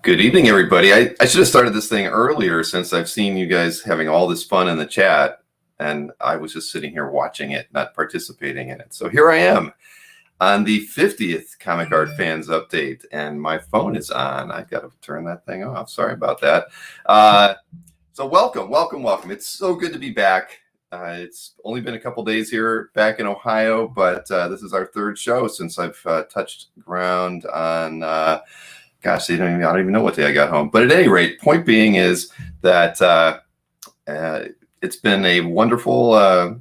Good evening, everybody. I should have started this thing earlier since I've seen you guys having all this fun in the chat, and I was just sitting here watching it, not participating in it. So here I am on the 50th Comic Art Fans Update, and my phone is on. I've got to turn that thing off. Sorry about that. So welcome. It's so good to be back. It's only been a couple days here back in Ohio, but this is our third show since I've touched ground on gosh, I don't even know what day I got home. But at any rate, point being is that it's been a wonderful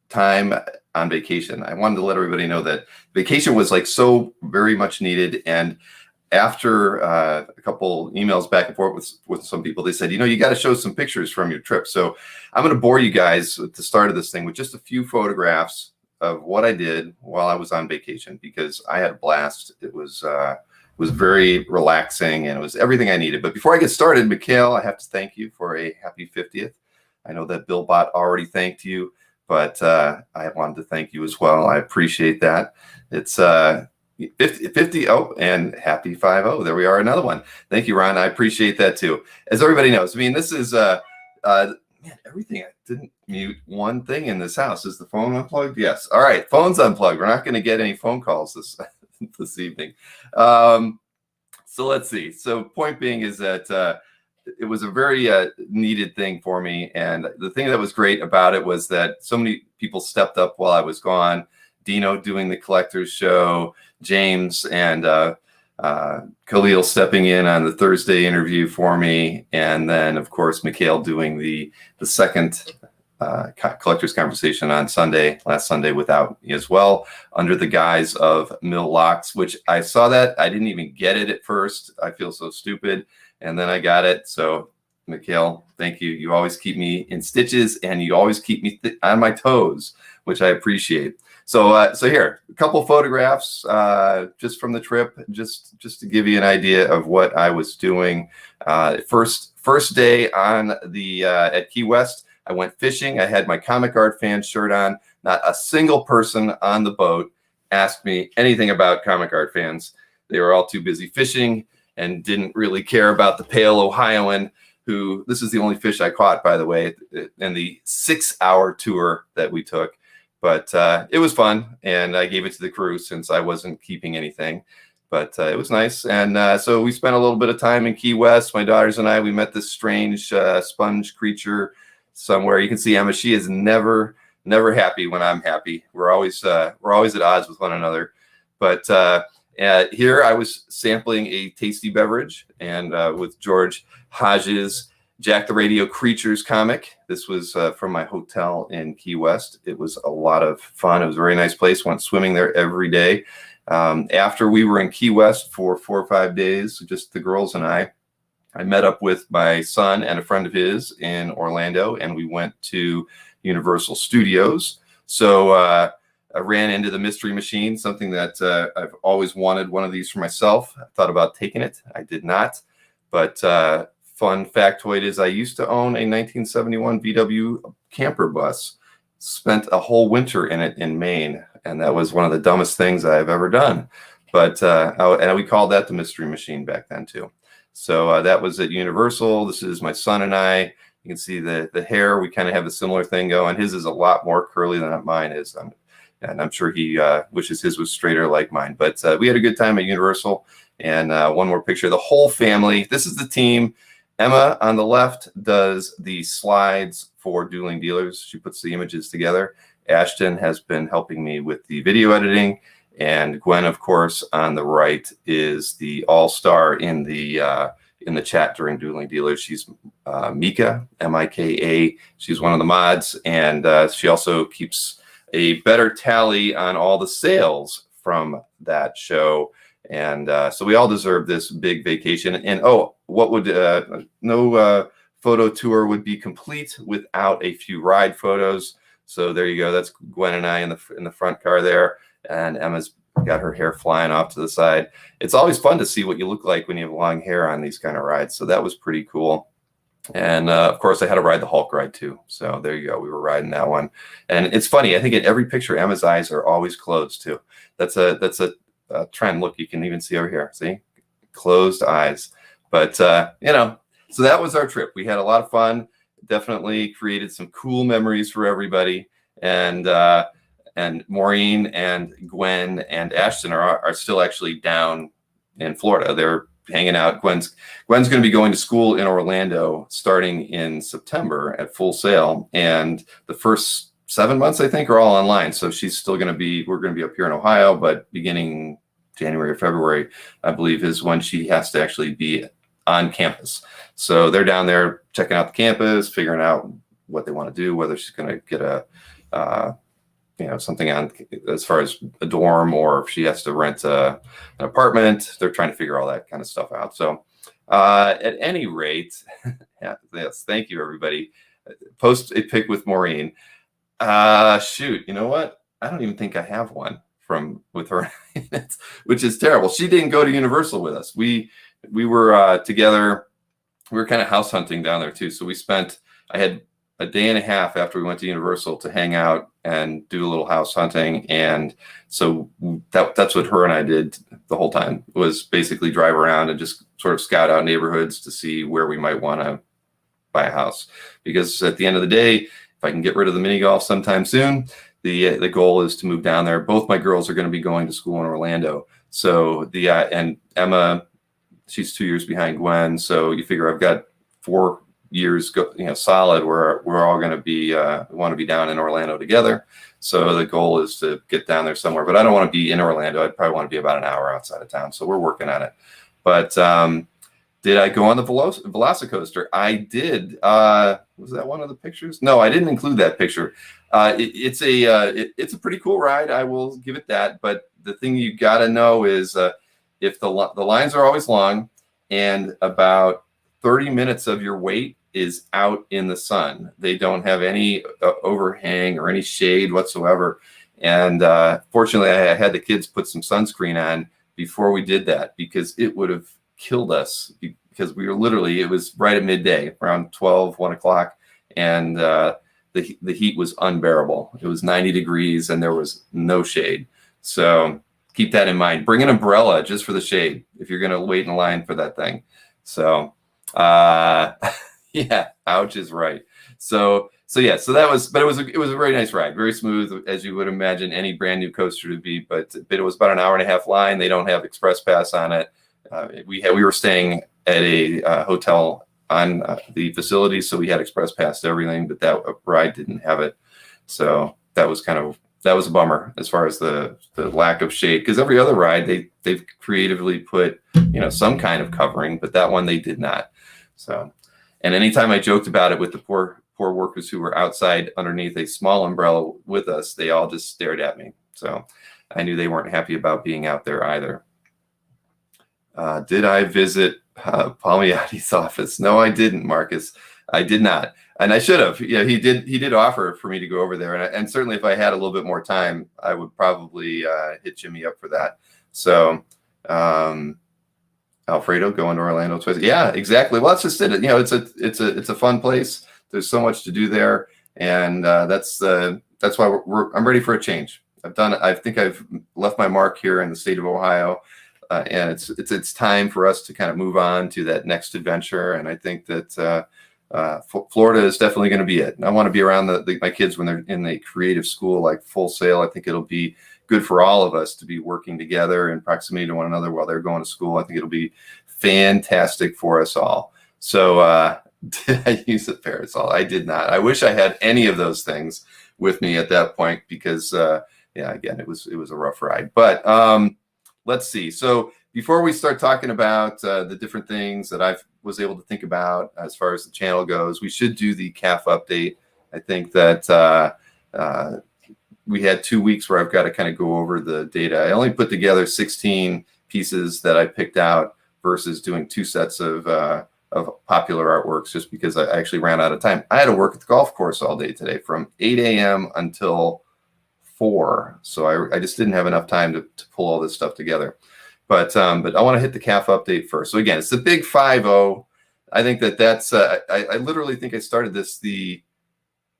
time on vacation. I wanted to let everybody know that vacation was like so very much needed. And after a couple emails back and forth with some people, they said, you got to show some pictures from your trip. So I'm going to bore you guys at the start of this thing with just a few photographs of what I did while I was on vacation, because I had a blast. It was very relaxing, and it was everything I needed. But before I get started, Mikhail, I have to thank you for a happy 50th. I know that Billbot already thanked you, but I wanted to thank you as well. I appreciate that. It's 50, oh, and happy 50. There we are, another one. Thank you, Ron. I appreciate that too. As everybody knows, I mean, this is man, everything. I didn't mute one thing in this house. Is the phone unplugged? Yes. All right, phone's unplugged. We're not going to get any phone calls this evening. So let's see. So point being is that it was a very needed thing for me. And the thing that was great about it was that so many people stepped up while I was gone. Dino doing the collector's show, James and Khalil stepping in on the Thursday interview for me. And then, of course, Mikhail doing the second collector's conversation on last Sunday without me as well, under the guise of Mill Locks, which I saw that. I didn't even get it at first. I feel so stupid. And then I got it. So Mikhail, thank you. You always keep me in stitches, and you always keep me on my toes, which I appreciate. So here, a couple photographs just from the trip, just to give you an idea of what I was doing. First day on the at Key West, I went fishing. I had my Comic Art Fan shirt on. Not a single person on the boat asked me anything about Comic Art Fans. They were all too busy fishing and didn't really care about the pale Ohioan who, this is the only fish I caught, by the way, in the 6-hour tour that we took. But it was fun, and I gave it to the crew since I wasn't keeping anything. But it was nice. And so we spent a little bit of time in Key West. My daughters and I, we met this strange sponge creature somewhere. You can see Emma, she is never happy when I'm happy. We're always at odds with one another. But here I was sampling a tasty beverage, and with George Hodges' Jack the Radio Creatures comic. This was from my hotel in Key West. It was a lot of fun. It was a very nice place. Went swimming there every day. After we were in Key West for 4 or 5 days, just the girls and I met up with my son and a friend of his in Orlando, and we went to Universal Studios. So I ran into the Mystery Machine, something that I've always wanted one of these for myself. I thought about taking it. I did not. But fun factoid is I used to own a 1971 VW camper bus. Spent a whole winter in it in Maine, and that was one of the dumbest things I've ever done. But and we called that the Mystery Machine back then too. So that was at Universal. This is my son and I. You can see the hair. We kind of have a similar thing going. His is a lot more curly than mine is. And I'm sure he wishes his was straighter like mine. But we had a good time at Universal. And one more picture. The whole family. This is the team. Emma on the left does the slides for Dueling Dealers. She puts the images together. Ashton has been helping me with the video editing. And Gwen, of course, on the right is the all-star in the chat during Dueling Dealers. She's Mika, M-I-K-A. She's one of the mods, and she also keeps a better tally on all the sales from that show. And so we all deserve this big vacation. And what would no photo tour would be complete without a few ride photos. So there you go. That's Gwen and I in the front car there. And Emma's got her hair flying off to the side. It's always fun to see what you look like when you have long hair on these kind of rides. So that was pretty cool. And of course, I had to ride the Hulk ride too. So there you go. We were riding that one. And it's funny. I think in every picture, Emma's eyes are always closed too. That's a trend. Look, you can even see over here. See, closed eyes. But, so that was our trip. We had a lot of fun, definitely created some cool memories for everybody. And Maureen and Gwen and Ashton are still actually down in Florida. They're hanging out. Gwen's going to be going to school in Orlando starting in September at Full Sail. And the first 7 months, I think, are all online. So she's still going to be, we're going to be up here in Ohio, but beginning January or February, I believe, is when she has to actually be on campus. So they're down there checking out the campus, figuring out what they want to do, whether she's going to get something on as far as a dorm, or if she has to rent an apartment. They're trying to figure all that kind of stuff out. So at any rate, yes, thank you, everybody. Post a pic with Maureen. Shoot, you know what? I don't even think I have one with her, which is terrible. She didn't go to Universal with us. We were together. We were kind of house hunting down there too. So I had a day and a half after we went to Universal to hang out and do a little house hunting. And so that's what her and I did the whole time, was basically drive around and just sort of scout out neighborhoods to see where we might want to buy a house. Because at the end of the day, if I can get rid of the mini golf sometime soon, the goal is to move down there. Both my girls are going to be going to school in Orlando. So and Emma, she's 2 years behind Gwen. So you figure I've got 4 years solid where we're all going to be want to be down in Orlando together. So the goal is to get down there somewhere, but I don't want to be in Orlando. I'd probably want to be about an hour outside of town. So we're working on it. But did I go on the Velocicoaster? I did. Was that one of the pictures? No, I didn't include that picture. It's a pretty cool ride. I will give it that. But the thing you got to know is if the lines are always long, and about 30 minutes of your wait is out in the sun. They don't have any overhang or any shade whatsoever. And fortunately, I had the kids put some sunscreen on before we did that, because it would have killed us, because we were literally, it was right at midday, around 1 o'clock, and the heat was unbearable. It was 90 degrees and there was no shade. So keep that in mind. Bring an umbrella just for the shade if you're going to wait in line for that thing. So yeah, ouch is right. So that was, but it was a very nice ride, very smooth, as you would imagine any brand new coaster to be. But it was about an hour and a half line. They don't have express pass on it. We were staying at a hotel on the facility, so we had express pass to everything, but that ride didn't have it. So that was a bummer as far as the lack of shade, because every other ride they've creatively put some kind of covering, but that one they did not. So, and anytime I joked about it with the poor workers who were outside underneath a small umbrella with us, they all just stared at me. So I knew they weren't happy about being out there either. Did I visit Palmiotti's office? No, I didn't, Marcus. I did not, and I should have. Yeah, he did offer for me to go over there, and certainly if I had a little bit more time, I would probably hit Jimmy up for that. So, Alfredo going to Orlando twice. Yeah, exactly. Well, that's just it. It's a fun place. There's so much to do there, and that's why I'm ready for a change. I think I've left my mark here in the state of Ohio. And it's time for us to kind of move on to that next adventure. And I think that Florida is definitely going to be it. And I want to be around my kids when they're in a creative school like Full Sail. I think it'll be good for all of us to be working together in proximity to one another while they're going to school. I think it'll be fantastic for us all. So did I use a parasol? I did not. I wish I had any of those things with me at that point, because again, it was a rough ride. But let's see. So before we start talking about the different things that I was able to think about as far as the channel goes, we should do the CAF update. I think that we had 2 weeks where I've got to kind of go over the data. I only put together 16 pieces that I picked out versus doing 2 sets of popular artworks, just because I actually ran out of time. I had to work at the golf course all day today from 8 a.m. until 4. So I just didn't have enough time to pull all this stuff together. But I want to hit the CAF update first. So again, it's the big 5-0. I think that's I literally think I started this the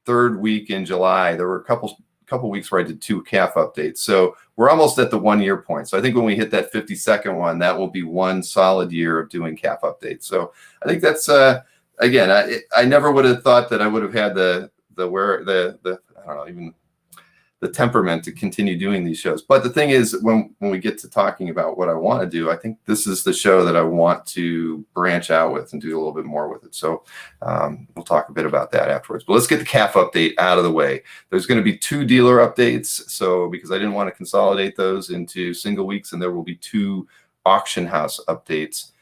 3rd week in July. There were a couple couple weeks where I did 2 calf updates. So we're almost at the 1 year point. So I think when we hit that 52nd one, that will be 1 solid year of doing calf updates. So I think that's again, I never would have thought that I would have had the I don't know, even the temperament to continue doing these shows. But the thing is, when we get to talking about what I want to do, I think this is the show that I want to branch out with and do a little bit more with it. So we'll talk a bit about that afterwards. But let's get the calf update out of the way. There's going to be 2 dealer updates. So because I didn't want to consolidate those into single weeks, and there will be 2 auction house updates.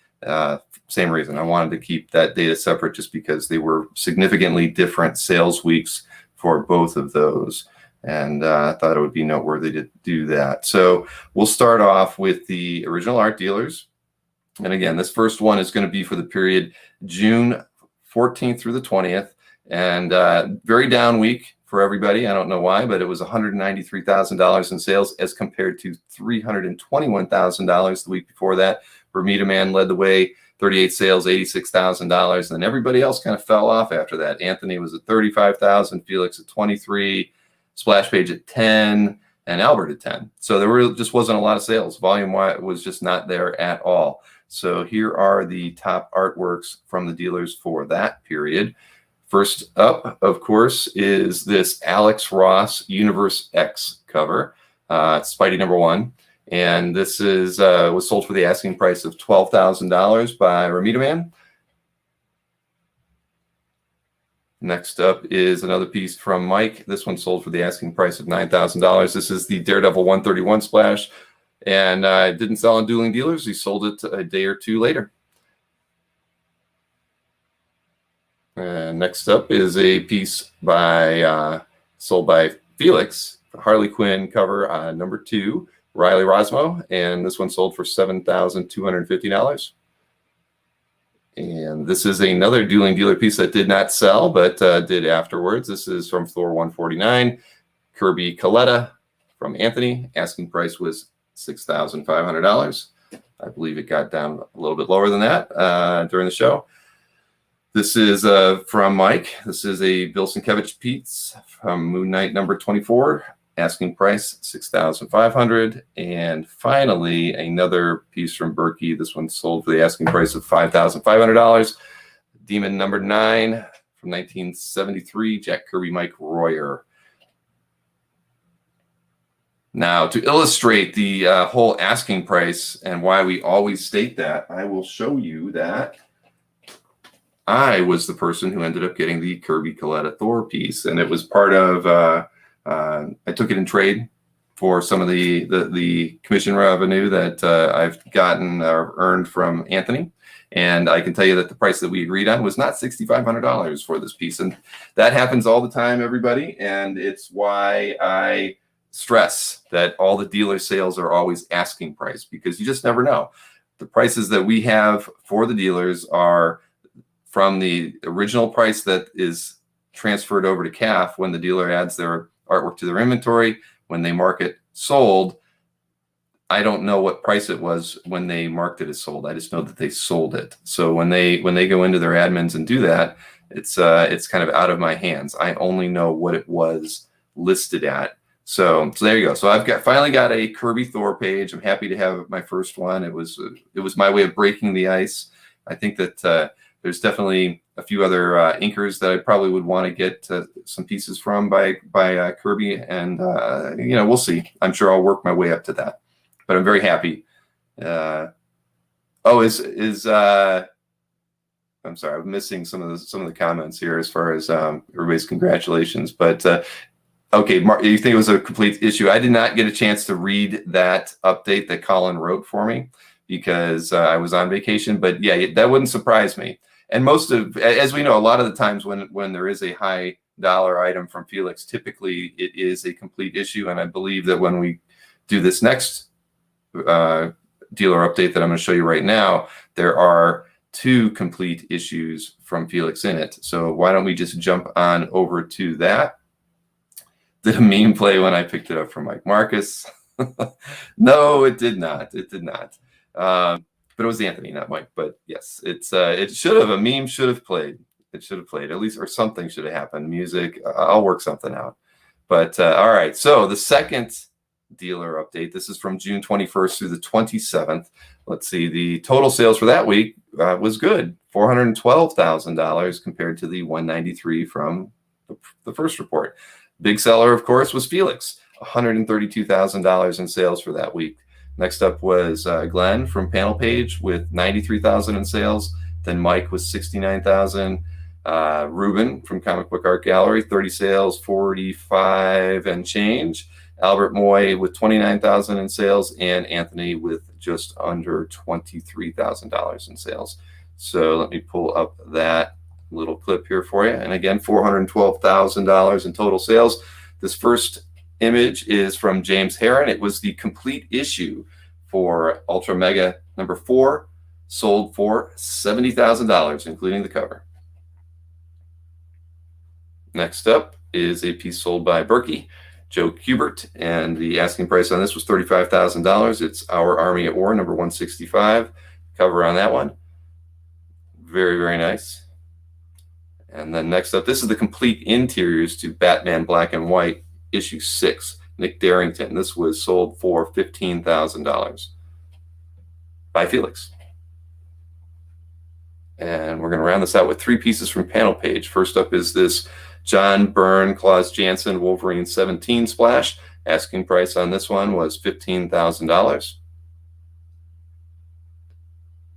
Same reason. I wanted to keep that data separate just because they were significantly different sales weeks for both of those. And I thought it would be noteworthy to do that. So we'll start off with the original art dealers. And again, this first one is going to be for the period June 14th through the 20th. And very down week for everybody. I don't know why, but it was $193,000 in sales as compared to $321,000 the week before that. Bermuda Man led the way, 38 sales, $86,000. And then everybody else kind of fell off after that. Anthony was at $35,000, Felix at $23,000. Splash Page at 10, and Albert at 10. So there just wasn't a lot of sales. Volume was just not there at all. So here are the top artworks from the dealers for that period. First up, of course, is this Alex Ross Universe X cover, Spidey #1. And this is was sold for the asking price of $12,000 by Ramita Man. Next up is another piece from Mike. This one sold for the asking price of $9,000. This is the Daredevil 131 splash, and didn't sell on Dueling Dealers. He sold it a day or 2 later. Next up is a piece by sold by Felix, Harley Quinn cover #2, Riley Rosmo, and this one sold for $7,250. And this is another Dueling Dealer piece that did not sell, but did afterwards. This is from Thor 149, Kirby Coletta from Anthony. Asking price was $6,500. I believe it got down a little bit lower than that during the show. This is from Mike. This is a Bill Sienkiewicz piece from Moon Knight #24. Asking price $6,500. And finally, another piece from Berkey. This one sold for the asking price of $5,500. Demon #9 from 1973, Jack Kirby, Mike Royer. Now, to illustrate the whole asking price and why we always state that, I will show you that I was the person who ended up getting the Kirby Coletta Thor piece, and it was part of I took it in trade for some of the commission revenue that I've gotten or earned from Anthony. And I can tell you that the price that we agreed on was not $6,500 for this piece. And that happens all the time, everybody. And it's why I stress that all the dealer sales are always asking price, because you just never know. The prices that we have for the dealers are from the original price that is transferred over to CAF when the dealer adds their artwork to their inventory. When they mark it sold, I don't know what price it was when they marked it as sold. I just know that they sold it. So when they go into their admins and do that, it's kind of out of my hands. I only know what it was listed at. So there you go. So I've finally got a Kirby Thor page. I'm happy to have my first one. It was my way of breaking the ice. I think that there's definitely a few other inkers that I probably would want to get some pieces from by Kirby, and we'll see. I'm sure I'll work my way up to that, but I'm very happy. I'm sorry, I'm missing some of the comments here as far as everybody's congratulations. But okay, Mark, you think it was a complete issue? I did not get a chance to read that update that Colin wrote for me because I was on vacation. But yeah, that wouldn't surprise me. And as we know, a lot of the times when there is a high dollar item from Felix, typically it is a complete issue. And I believe that when we do this next dealer update that I'm going to show you right now, there are 2 complete issues from Felix in it. So why don't we just jump on over to that? Did a meme play when I picked it up from Mike Marcus? No, it did not. It did not. But it was Anthony, not Mike. But yes, it should have. A meme should have played. It should have played at least, or something should have happened. Music. I'll work something out. But all right, so the second dealer update. This is from June 21st through the 27th. Let's see, the total sales for that week was good, $412,000 compared to the $193 from the first report. Big seller, of course, was Felix, $132,000 in sales for that week. Next up was Glenn from Panel Page with $93,000 in sales. Then Mike with $69,000. Ruben from Comic Book Art Gallery, 30 sales, 45 and change. Albert Moy with $29,000 in sales, and Anthony with just under $23,000 in sales. So let me pull up that little clip here for you. And again, $412,000 in total sales. This first image is from James Heron. It was the complete issue for Ultra Mega number 4, sold for $70,000, including the cover. Next up is a piece sold by Berkey, Joe Kubert, and the asking price on this was $35,000. It's Our Army at War, number 165. Cover on that one. Very, very nice. And then next up, this is the complete interiors to Batman Black and White, issue 6, Nick Darrington. This was sold for $15,000 by Felix. And we're going to round this out with 3 pieces from Panel Page. First up is this John Byrne, Claus Janson, Wolverine 17 splash. Asking price on this one was $15,000.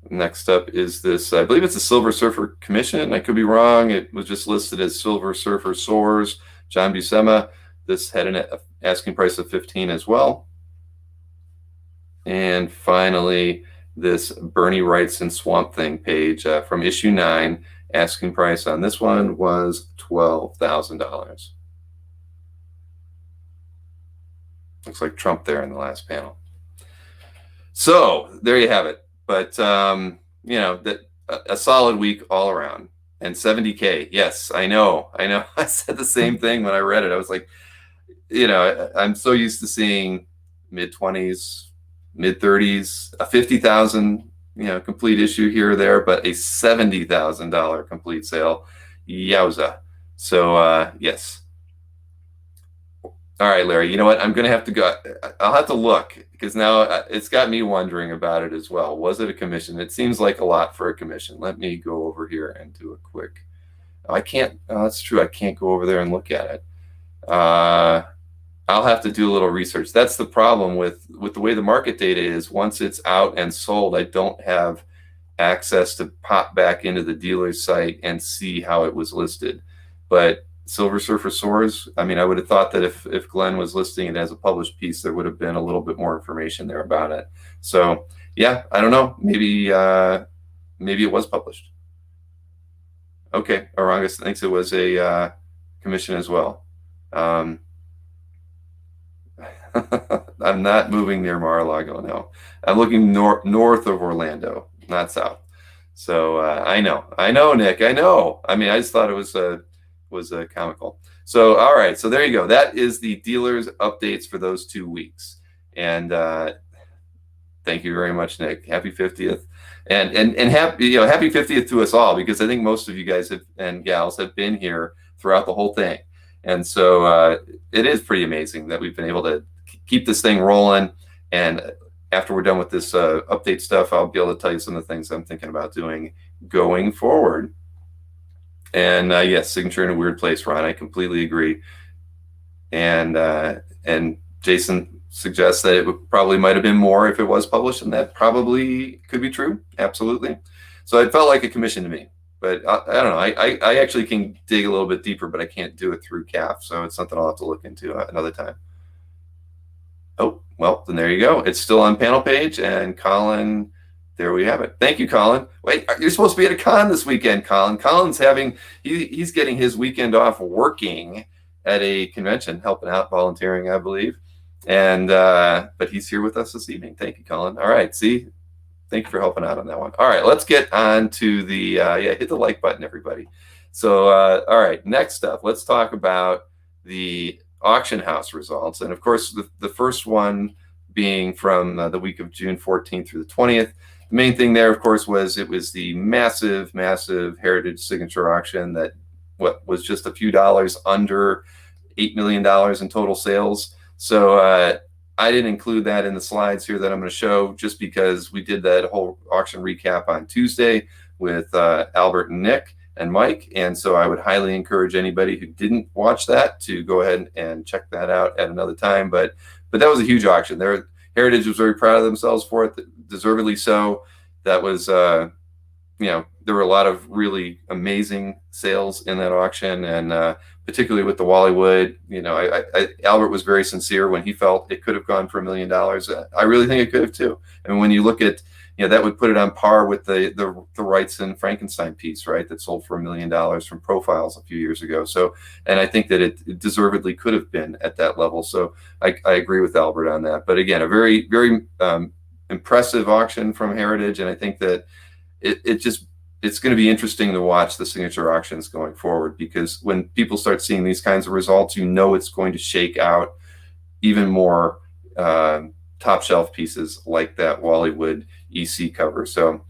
Next up is this, I believe it's a Silver Surfer commission. I could be wrong. It was just listed as Silver Surfer Soars, John Buscema. This had an asking price of $15,000 as well. And finally, this Bernie Wrights and Swamp Thing page from issue 9. Asking price on this one was $12,000. Looks like Trump there in the last panel. So there you have it. But you know, that a solid week all around. And $70K. Yes, I know. I said the same thing when I read it. I was like, you know, I'm so used to seeing mid-20s, mid-30s, a 50,000, you know, complete issue here or there, but a $70,000 complete sale. Yowza. So yes. All right, Larry, you know what? I'm going to have to go. I'll have to look, because now it's got me wondering about it as well. Was it a commission? It seems like a lot for a commission. Let me go over here and do a quick. I can't. That's true. I can't go over there and look at it. I'll have to do a little research. That's the problem with the way the market data is. Once it's out and sold, I don't have access to pop back into the dealer's site and see how it was listed. But Silver Surfer Soars, I mean, I would have thought that if Glenn was listing it as a published piece, there would have been a little bit more information there about it. So yeah, I don't know. Maybe it was published. Okay, Orangus thinks it was a commission as well. I'm not moving near Mar-a-Lago, no. I'm looking north of Orlando, not south. So I know, Nick, I know. I mean, I just thought it was comical. So all right, so there you go. That is the dealers updates for those 2 weeks. And thank you very much, Nick. Happy 50th, and happy happy 50th to us all, because I think most of you guys and gals have been here throughout the whole thing. And so it is pretty amazing that we've been able to keep this thing rolling. And after we're done with this update stuff, I'll be able to tell you some of the things I'm thinking about doing going forward. And yes, signature in a weird place, Ron. I completely agree. And Jason suggests that it probably might have been more if it was published, and that probably could be true. Absolutely. So it felt like a commission to me. But I don't know. I actually can dig a little bit deeper, but I can't do it through CAF. So it's something I'll have to look into another time. Oh, well, then there you go. It's still on Panel Page. And Colin, there we have it. Thank you, Colin. Wait, you're supposed to be at a con this weekend, Colin. Colin's he's getting his weekend off working at a convention, helping out, volunteering, I believe. And but he's here with us this evening. Thank you, Colin. All right, see? Thank you for helping out on that one. All right, let's get on to the, hit the like button, everybody. So, all right, next up, let's talk about the auction house results. And of course, the first one being from the week of June 14th through the 20th. The main thing there, of course, was it was the massive Heritage signature auction that was just a few dollars under $8 million in total sales. So I didn't include that in the slides here that I'm going to show, just because we did that whole auction recap on Tuesday with Albert and Nick and Mike. And so I would highly encourage anybody who didn't watch that to go ahead and check that out at another time. But that was a huge auction. Heritage was very proud of themselves for it, deservedly so. That was, there were a lot of really amazing sales in that auction, and particularly with the Wallywood. Albert was very sincere when he felt it could have gone for $1 million. I really think it could have too. And when you look at, that would put it on par with the Wrightson Frankenstein piece, right? That sold for $1 million from Profiles a few years ago. So, and I think that it deservedly could have been at that level. So I agree with Albert on that. But again, a very, very impressive auction from Heritage. And I think that it's going to be interesting to watch the signature auctions going forward, because when people start seeing these kinds of results, it's going to shake out even more top shelf pieces like that Wallywood EC cover. So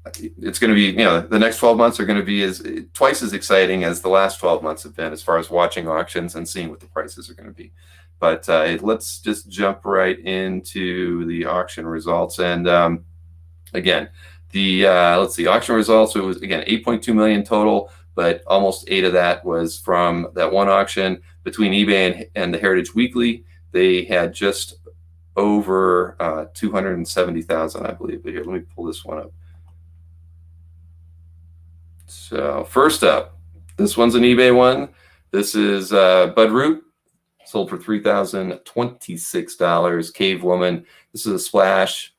it's going to be, the next 12 months are going to be twice as exciting as the last 12 months have been, as far as watching auctions and seeing what the prices are going to be. But let's just jump right into the auction results. And again, let's see, auction results. It was, again, 8.2 million total, but almost 8 of that was from that one auction. Between eBay and the Heritage Weekly, they had just over 270,000, I believe. But here, let me pull this one up. So first up, this one's an eBay one. This is Bud Root, sold for $3,026. Cave Woman. This is a splash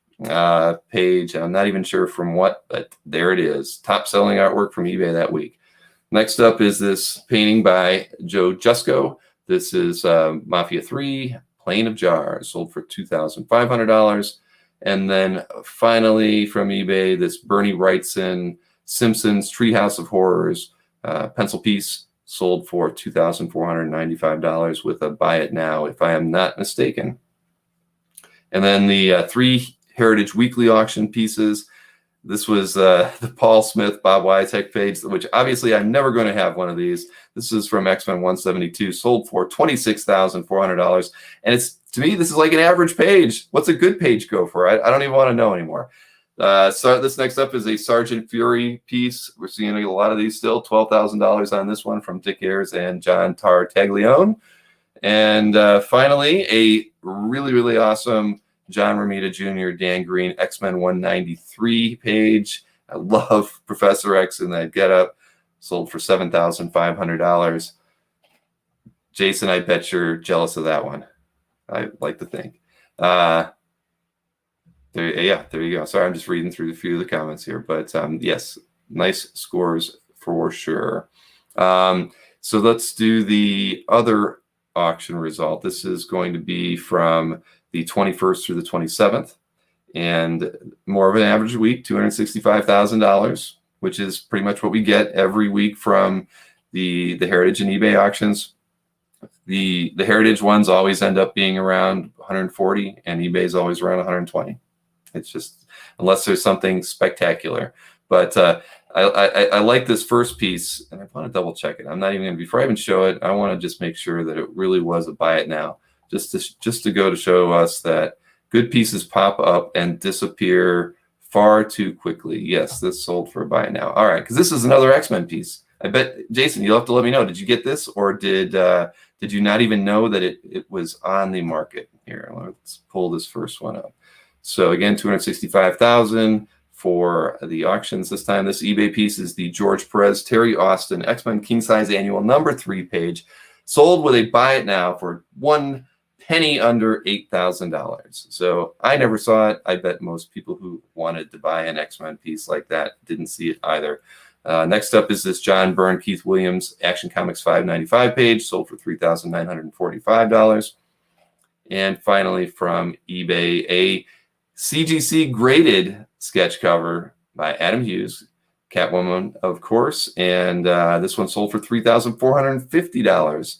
page. I'm not even sure from what, but there it is. Top selling artwork from eBay that week. Next up is this painting by Joe Jusko. This is Mafia 3, Plane of Jars, sold for $2,500. And then finally from eBay, this Bernie Wrightson Simpsons Treehouse of Horrors pencil piece, sold for $2,495 with a buy it now, if I am not mistaken. And then the 3 Heritage Weekly auction pieces. This was the Paul Smith, Bob Witek page, which obviously I'm never going to have one of these. This is from X-Men 172, sold for $26,400. And it's, to me, this is like an average page. What's a good page go for? I don't even want to know anymore. So this next up is a Sergeant Fury piece. We're seeing a lot of these still. $12,000 on this one from Dick Ayers and John Tartaglione. And finally, a really, really awesome John Romita Jr., Dan Green, X-Men 193 page. I love Professor X in that getup. Sold for $7,500. Jason, I bet you're jealous of that one. I like to think. There you go. Sorry, I'm just reading through a few of the comments here. But yes, nice scores for sure. So let's do the other auction result. This is going to be from the 21st through the 27th, and more of an average week, $265,000, which is pretty much what we get every week from the Heritage and eBay auctions. The Heritage ones always end up being around 140, and eBay's always around 120. It's just, unless there's something spectacular. But I like this first piece, and I want to double check it. I'm not even going to, before I even show it, I want to just make sure that it really was a buy it now. Just to go to show us that good pieces pop up and disappear far too quickly. Yes, this sold for a buy now. All right, because this is another X-Men piece. I bet, Jason, you'll have to let me know. Did you get this, or did you not even know that it was on the market? Here, let's pull this first one up. So again, $265,000 for the auctions this time. This eBay piece is the George Perez, Terry Austin X-Men King Size Annual #3 page, sold with a buy it now for $1 penny under $8,000. So I never saw it. I bet most people who wanted to buy an X-Men piece like that didn't see it either. Next up is this John Byrne, Keith Williams Action Comics 595 page, sold for $3,945. And finally from eBay, a CGC graded sketch cover by Adam Hughes, Catwoman, of course. And this one sold for $3,450.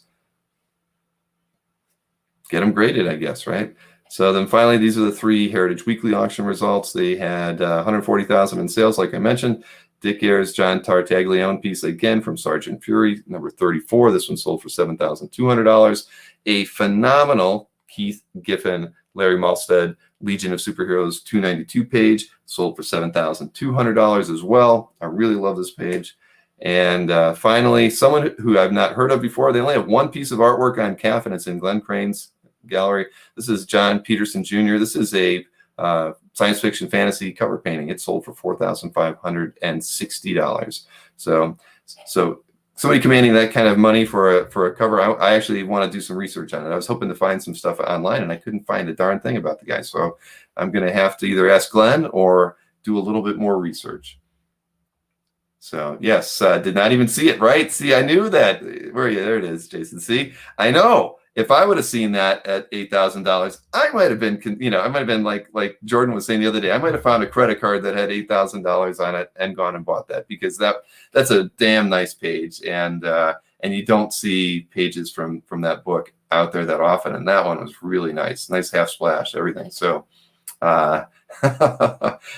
Get them graded, I guess, right? So then finally, these are the 3 Heritage Weekly auction results. They had 140,000 in sales, like I mentioned. Dick Ayers, John Tartaglione piece again from Sergeant Fury, number 34. This one sold for $7,200. A phenomenal Keith Giffen, Larry Malstead, Legion of Superheroes 292 page, sold for $7,200 as well. I really love this page. And finally, someone who I've not heard of before. They only have one piece of artwork on CAF, and it's in Glenn Crane's gallery. This is John Peterson Jr. This is a science fiction fantasy cover painting. It sold for $4,560. So somebody commanding that kind of money for a cover, I actually want to do some research on it. I was hoping to find some stuff online, and I couldn't find a darn thing about the guy. So I'm going to have to either ask Glenn or do a little bit more research. So yes, did not even see it, right? See, I knew that. Where are you? There it is, Jason. See, I know. If I would have seen that at $8,000, I might have been, I might have been like Jordan was saying the other day, I might have found a credit card that had $8,000 on it and gone and bought that, because that's a damn nice page, and you don't see pages from that book out there that often, and that one was really nice half splash, everything. So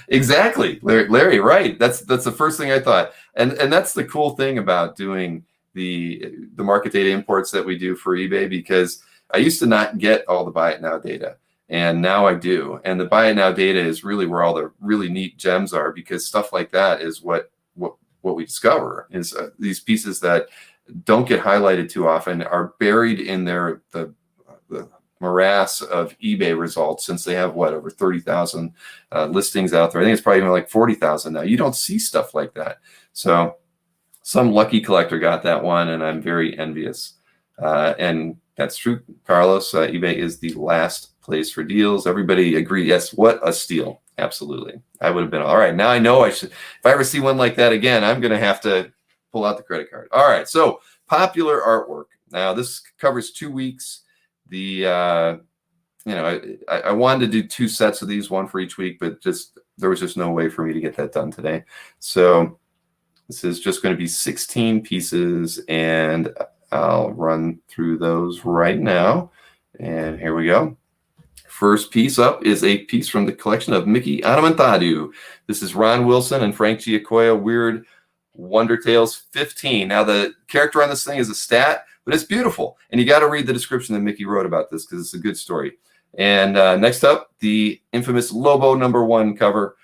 exactly, Larry, right? That's the first thing I thought, and that's the cool thing about doing the market data imports that we do for eBay, because I used to not get all the buy it now data, and now I do. And the buy it now data is really where all the really neat gems are, because stuff like that is what we discover is these pieces that don't get highlighted too often are buried in the morass of eBay results, since they have over 30,000 listings out there. I think it's probably even like 40,000 now. You don't see stuff like that. So some lucky collector got that one, and I'm very envious. And that's true, Carlos. eBay is the last place for deals. Everybody agree. Yes, what a steal. Absolutely. I would have been, all right, now I know I should, if I ever see one like that again, I'm going to have to pull out the credit card. All right, so popular artwork. Now, this covers 2 weeks. I wanted to do 2 sets of these, one for each week, but there was just no way for me to get that done today. So this is just going to be 16 pieces, and I'll run through those right now. And here we go. First piece up is a piece from the collection of Mickey Anamontadu. This is Ron Wilson and Frank Giacoia, Weird Wonder Tales 15. Now, the character on this thing is a stat, but it's beautiful. And you got to read the description that Mickey wrote about this, because it's a good story. And next up, the infamous Lobo #1 cover.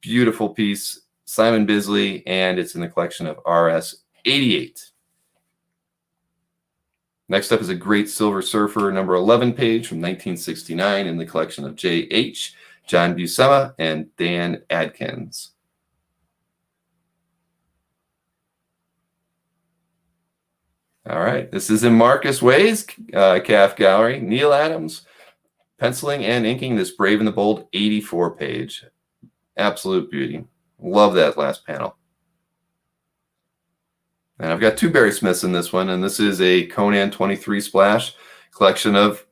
Beautiful piece. Simon Bisley, and it's in the collection of RS 88. Next up is a Great Silver Surfer #11 page from 1969 in the collection of J.H., John Buscema, and Dan Adkins. All right, this is in Marcus Way's CAF gallery. Neil Adams penciling and inking this Brave and the Bold 84 page. Absolute beauty. Love that last panel. And I've got 2 Barry Smiths in this one, and this is a Conan 23 splash collection of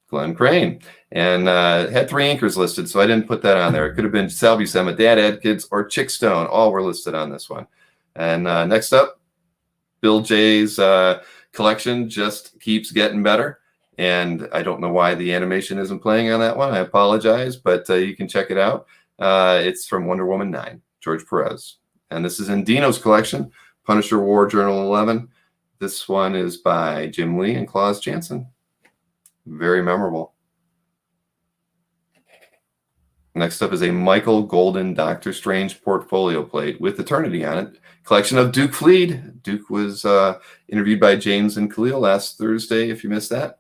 Glenn Crane. And it had 3 inkers listed, so I didn't put that on there. It could have been Sal Buscema, Dad Adkins, or Chick Stone. All were listed on this one. And next up, Bill J's collection just keeps getting better. And I don't know why the animation isn't playing on that one. I apologize, but you can check it out. It's from Wonder Woman 9, George Perez. And this is in Dino's collection, Punisher War Journal 11. This one is by Jim Lee and Klaus Janson. Very memorable. Next up is a Michael Golden Doctor Strange portfolio plate with Eternity on it. Collection of Duke Fleed. Duke was interviewed by James and Khalil last Thursday, if you missed that.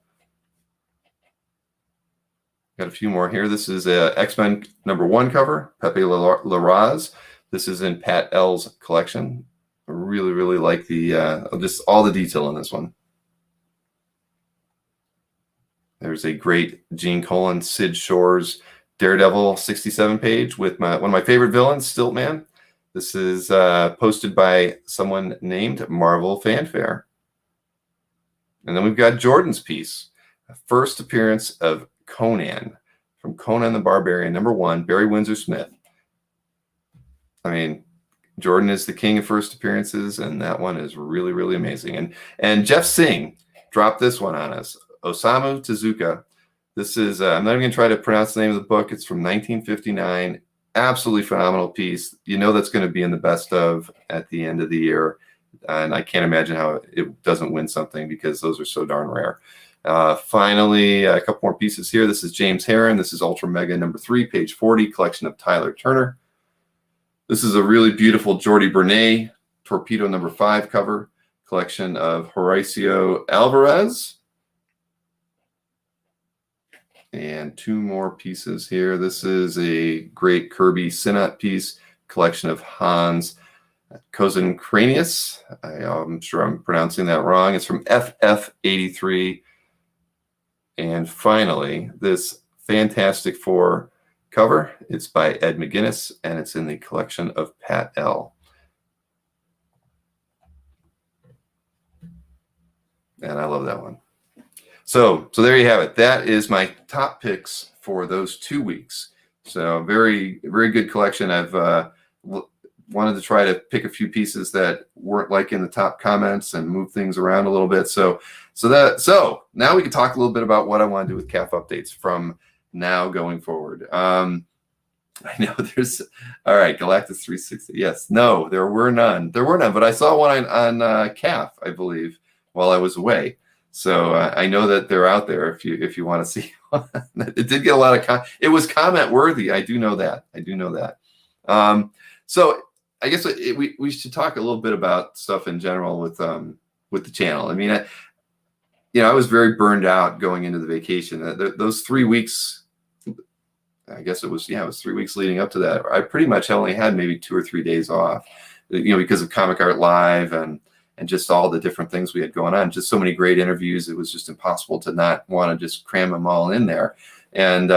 Got a few more here. This is a X-Men #1 cover, Pepe Larraz. This is in Pat L's collection. I really, really like the just all the detail in this one. There's a great Gene Colan, Sid Shore's Daredevil 67 page with one of my favorite villains, Stiltman. This is posted by someone named Marvel Fanfare. And then we've got Jordan's piece, first appearance of Conan, from Conan the Barbarian #1, Barry Windsor Smith. I mean, Jordan is the king of first appearances, and that one is really, really amazing. And Jeff Singh dropped this one on us. Osamu Tezuka, This is, I'm not even going to try to pronounce the name of the book. It's from 1959. Absolutely phenomenal piece. You know that's going to be in the best of at the end of the year. And I can't imagine how it doesn't win something because those are so darn rare. Finally, a couple more pieces here. This is James Heron. This is Ultra Mega number 3, page 40, collection of Tyler Turner. This is a really beautiful Jordi Bernet Torpedo number 5 cover, collection of Horacio Alvarez. And 2 more pieces here. This is a great Kirby Synot piece, collection of Hans Kozencranius. I'm sure I'm pronouncing that wrong. It's from FF83. And finally, this Fantastic Four cover. It's by Ed McGuinness, and it's in the collection of Pat L. And I love that one. So there you have it. That is my top picks for those 2 weeks. So very, very good collection. I've wanted to try to pick a few pieces that weren't like in the top comments and move things around a little bit. So now we can talk a little bit about what I want to do with CAF updates from now going forward. I know there's, all right, Galactus 360. Yes, no, there were none. But I saw one on CAF, I believe, while I was away. So I know that they're out there if you want to see one. It did get a lot of it was comment worthy. I do know that. So I guess we should talk a little bit about stuff in general with the channel. I mean, I was very burned out going into the vacation. Those 3 weeks, I guess it was 3 weeks leading up to that. I pretty much only had maybe 2 or 3 days off, because of Comic Art Live and just all the different things we had going on. Just so many great interviews. It was just impossible to not want to just cram them all in there. And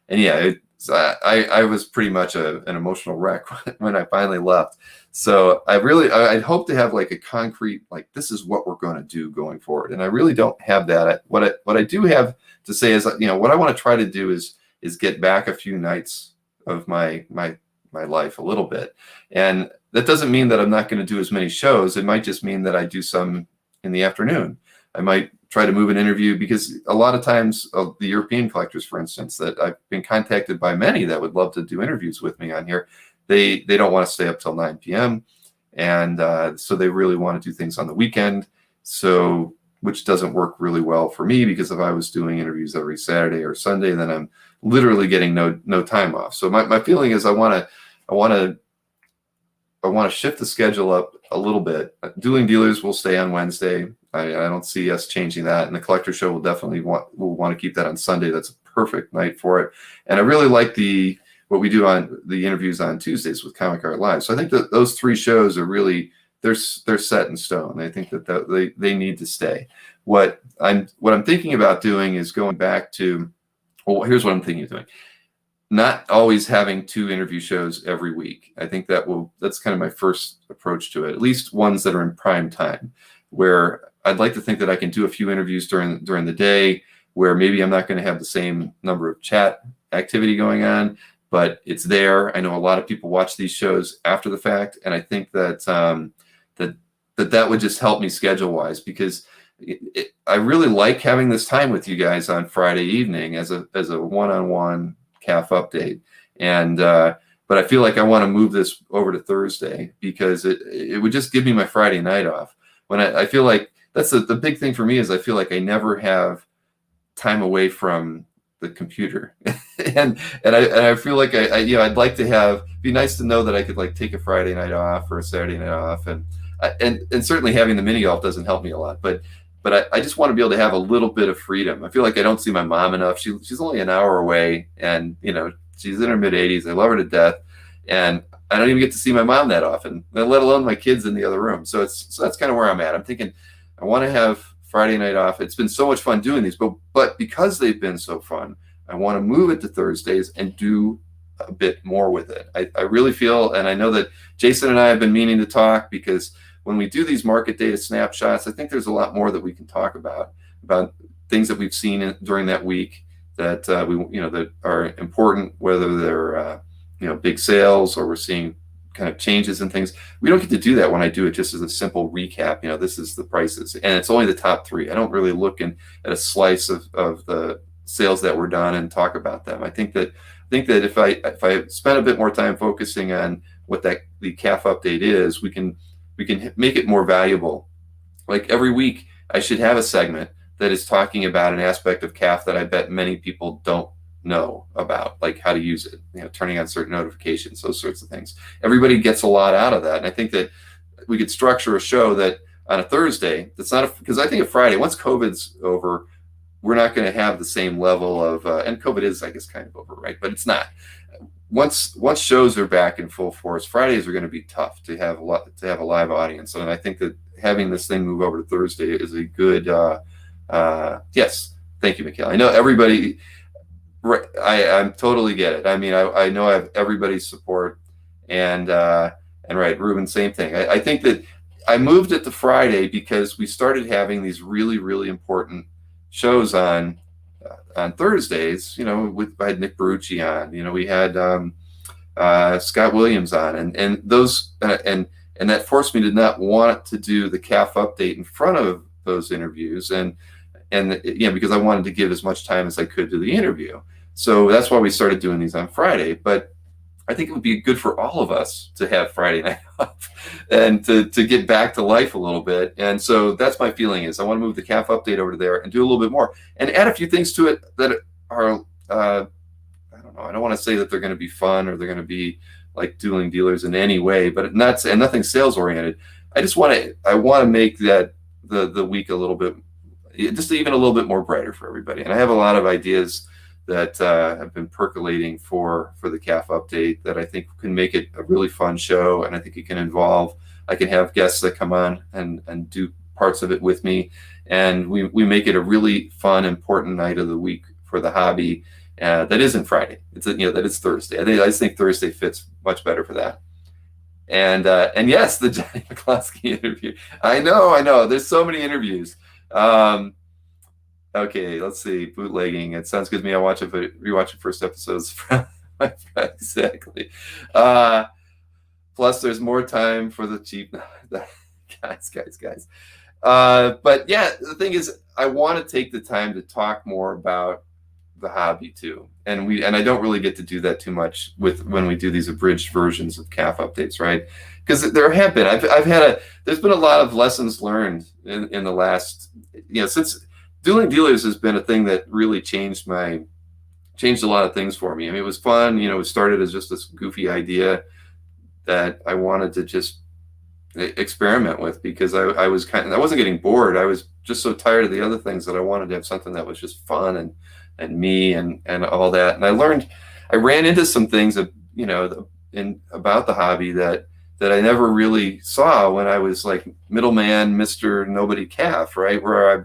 yeah, I was pretty much an emotional wreck when I finally left. So I'd hope to have like a concrete, like, this is what we're going to do going forward. And I really don't have that. What I do have to say is, what I want to try to do is get back a few nights of my life a little bit. And that doesn't mean that I'm not going to do as many shows. It might just mean that I do some in the afternoon. I might try to move an interview, because a lot of times the European collectors, for instance, that I've been contacted by many that would love to do interviews with me on here, they don't want to stay up till 9 p.m. And so they really want to do things on the weekend. So, which doesn't work really well for me, because if I was doing interviews every Saturday or Sunday, then I'm literally getting no time off. So my feeling is I want to shift the schedule up a little bit. Dueling Dealers will stay on Wednesday. I don't see us changing that, and the Collector Show will definitely want to keep that on Sunday. That's a perfect night for it. And I really like what we do on the interviews on Tuesdays with Comic Art Live. So I think that those 3 shows are really they're set in stone. I think that they need to stay. What I'm thinking about doing is going back to, well, here's what I'm thinking of doing. Not always having 2 interview shows every week. I think that's kind of my first approach to it. At least ones that are in prime time, where I'd like to think that I can do a few interviews during the day, where maybe I'm not going to have the same number of chat activity going on, but it's there. I know a lot of people watch these shows after the fact, and I think that that would just help me schedule wise, because I really like having this time with you guys on Friday evening as a one-on-one CAF update. And but I feel like I want to move this over to Thursday, because it would just give me my Friday night off. When I feel like that's the big thing for me, is I feel like I never have time away from the computer. and I feel like I'd like to it'd be nice to know that I could like take a Friday night off or a Saturday night off, and certainly having the mini golf doesn't help me a lot, but I just want to be able to have a little bit of freedom. I feel like I don't see my mom enough. She's only an hour away, and she's in her mid-80s. I love her to death, and I don't even get to see my mom that often, let alone my kids in the other room. So that's kind of where I'm at. I'm thinking I want to have Friday night off. It's been so much fun doing these, but because they've been so fun, I want to move it to Thursdays and do a bit more with it. I really feel, and I know that Jason and I have been meaning to talk, because when we do these market data snapshots, I think there's a lot more that we can talk about things that we've seen during that week that that are important, whether they're big sales or we're seeing kind of changes and things. We don't get to do that when I do it just as a simple recap. This is the prices, and it's only the top 3. I don't really look at a slice of the sales that were done and talk about them. I think that if I spend a bit more time focusing on what the CAF update is, we can make it more valuable. Like every week, I should have a segment that is talking about an aspect of CAF that I bet many people don't know about, like how to use it, turning on certain notifications, those sorts of things. Everybody gets a lot out of that, and I think that we could structure a show that on a Thursday that's not because I think a Friday, once COVID's over, we're not going to have the same level of and COVID is, I guess, kind of over, right? But it's not. Once shows are back in full force, Fridays are going to be tough to have a live audience, and I think that having this thing move over to Thursday is a good. Yes, thank you, Mikhail. I know everybody. Right, I totally get it. I mean, I know I have everybody's support, and right, Ruben, same thing. I think that I moved it to Friday because we started having these really, really important shows on Thursdays. I had Nick Barucci on. We had Scott Williams on, and those and that forced me to not want to do the CAF update in front of those interviews, and because I wanted to give as much time as I could to the interview. So that's why we started doing these on Friday. But I think it would be good for all of us to have Friday night off and to get back to life a little bit. And so that's my feeling is I want to move the CAF update over to there and do a little bit more and add a few things to it that are, I don't know, I don't want to say that they're going to be fun or they're going to be like Dueling Dealers in any way, but nothing sales oriented. I want to make that the week a little bit, just even a little bit more brighter for everybody. And I have a lot of ideas that have been percolating for the CAF update that I think can make it a really fun show. And I think it can involve, I can have guests that come on and do parts of it with me. And we make it a really fun, important night of the week for the hobby. That isn't Friday. That is Thursday. I just think Thursday fits much better for that. And yes, the Johnny McCloskey interview. I know. There's so many interviews. Okay, let's see. Bootlegging. It sounds good to me. I rewatch the first episodes. Exactly. Plus, there's more time for the cheap guys. But yeah, the thing is, I want to take the time to talk more about the hobby too, and I don't really get to do that too much when we do these abridged versions of CAF updates, right? Because there have been there's been a lot of lessons learned in the last since Dueling Dealers has been a thing that really changed a lot of things for me. I mean, it was fun. It started as just this goofy idea that I wanted to just experiment with because I wasn't getting bored. I was just so tired of the other things that I wanted to have something that was just fun and me and all that. And I ran into some things that, about the hobby that I never really saw when I was like middleman, Mr. Nobody CAF, right? Where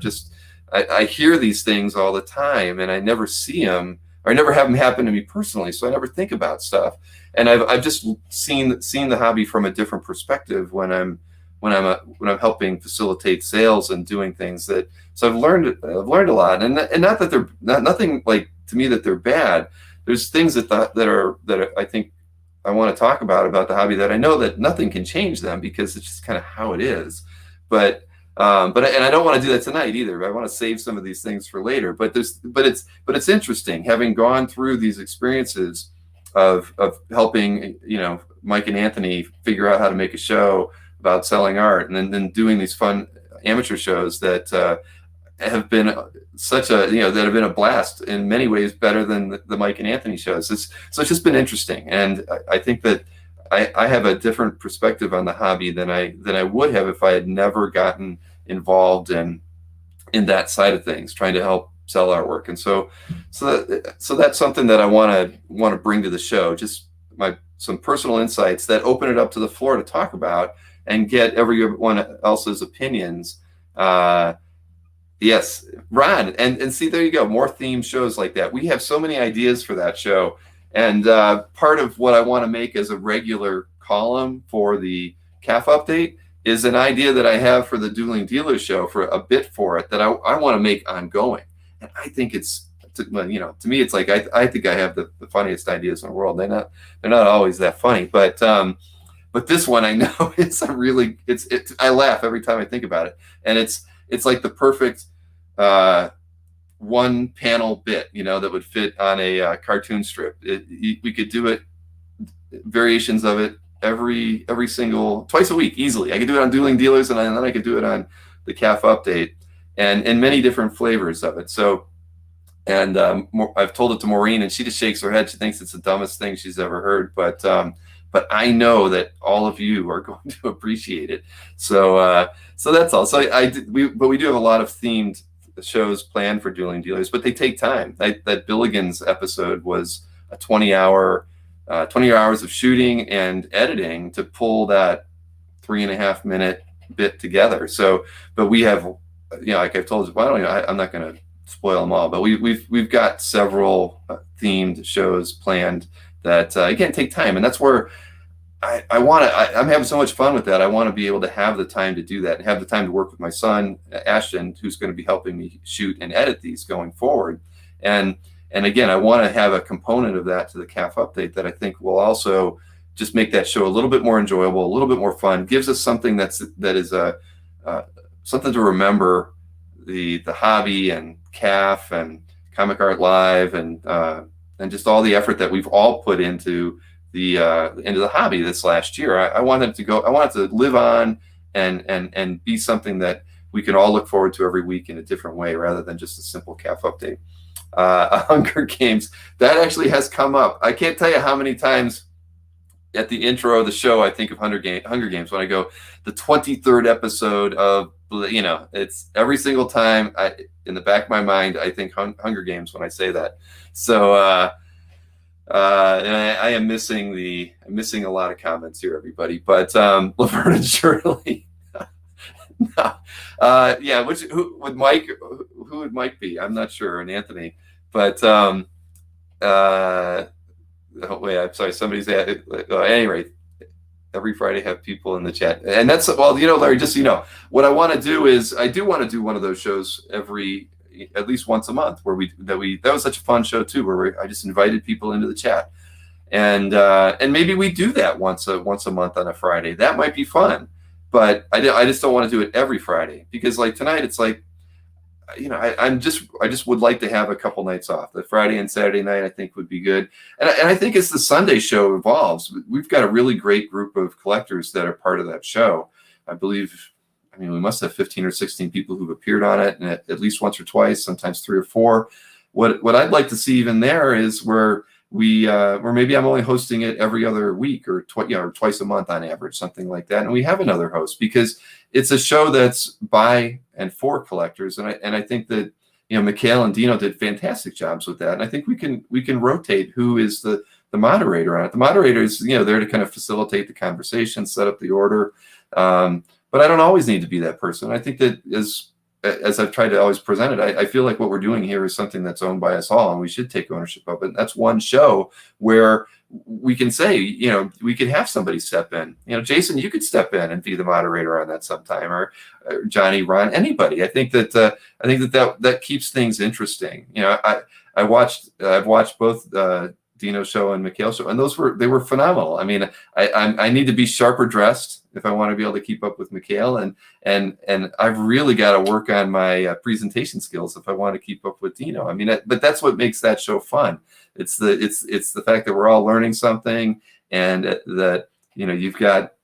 I hear these things all the time and I never see them, or I never have them happen to me personally. So I never think about stuff. And I've just seen the hobby from a different perspective when I'm helping facilitate sales and doing things that. So I've learned a lot, and not that they're nothing like to me that they're bad. There's things that I think I want to talk about the hobby that I know that nothing can change them because it's just kind of how it is. But I don't want to do that tonight either. I want to save some of these things for later. But it's interesting having gone through these experiences of helping Mike and Anthony figure out how to make a show about selling art, and then doing these fun amateur shows that have been that have been a blast in many ways, better than the Mike and Anthony shows. So it's just been interesting, and I think that I have a different perspective on the hobby than I would have if I had never gotten involved in that side of things, trying to help sell artwork. And so that's something that I want to bring to the show. Just some personal insights that open it up to the floor to talk about and get everyone else's opinions. Yes, Ron, and see, there you go. More theme shows like that. We have so many ideas for that show. And part of what I want to make as a regular column for the CAF update is an idea that I have for the Dueling Dealers show, for a bit for it that I want to make ongoing. And I think to me, it's like I think I have the funniest ideas in the world. They're not always that funny, but this one I know I laugh every time I think about it, and it's like the perfect one panel bit, that would fit on a cartoon strip. We could do it, variations of it every single twice a week easily. I could do it on Dueling Dealers, and then I could do it on the CAF update, and many different flavors of it. So, and I've told it to Maureen, and she just shakes her head. She thinks it's the dumbest thing she's ever heard, but I know that all of you are going to appreciate it. So that's all. So we do have a lot of themed shows planned for Dueling Dealers, but they take time. That Billigan's episode was a 20 hours of shooting and editing to pull that 3.5 minute bit together. So, but we have, like I've told you, I'm not going to spoil them all, but we've got several themed shows planned that again take time, and that's where I'm having so much fun with that. I want to be able to have the time to do that, and have the time to work with my son Ashton, who's going to be helping me shoot and edit these going forward. And again, I want to have a component of that to the CAF update that I think will also just make that show a little bit more enjoyable, a little bit more fun, gives us something that is something to remember the hobby and CAF and Comic Art Live and just all the effort that we've all put into the hobby this last year. I want it to live on and be something that we can all look forward to every week in a different way, rather than just a simple CAF update. Hunger Games, that actually has come up. I can't tell you how many times at the intro of the show I think of Hunger Games when I go the 23rd episode of, it's every single time in the back of my mind I think Hunger Games when I say that. So and I am missing a lot of comments here, everybody. But Laverne and Shirley. No. Yeah, who would Mike be? I'm not sure. And Anthony, but oh, wait, I'm sorry. Somebody's at any rate. Every Friday, have people in the chat, and that's Larry. Just what I want to do is I do want to do one of those shows at least once a month, where that was such a fun show too, where I just invited people into the chat, and maybe we do that once a month on a Friday. That might be fun. But I just don't want to do it every Friday, because like tonight, it's like, I just would like to have a couple nights off. The Friday and Saturday night, I think, would be good. And I think as the Sunday show evolves, we've got a really great group of collectors that are part of that show. I believe, we must have 15 or 16 people who've appeared on it, and at least once or twice, sometimes 3 or 4. What I'd like to see even there is where maybe I'm only hosting it every other week or twice a month on average, something like that. And we have another host, because it's a show that's by and for collectors. And I think that, Mikhail and Dino did fantastic jobs with that. And I think we can rotate who is the moderator on it. The moderator is, there to kind of facilitate the conversation, set up the order. But I don't always need to be that person. I think that as I've tried to always present it, I feel like what we're doing here is something that's owned by us all, and we should take ownership of it. And that's one show where we can say, we could have somebody step in. Jason, you could step in and be the moderator on that sometime, or Johnny, Ron, anybody. I think that keeps things interesting. I've watched both Dino's show and Mikhail's show, and they were phenomenal. I need to be sharper dressed if I want to be able to keep up with Mikhail, and I've really got to work on my presentation skills if I want to keep up with Dino. But that's what makes that show fun. It's the fact that we're all learning something, and that you've got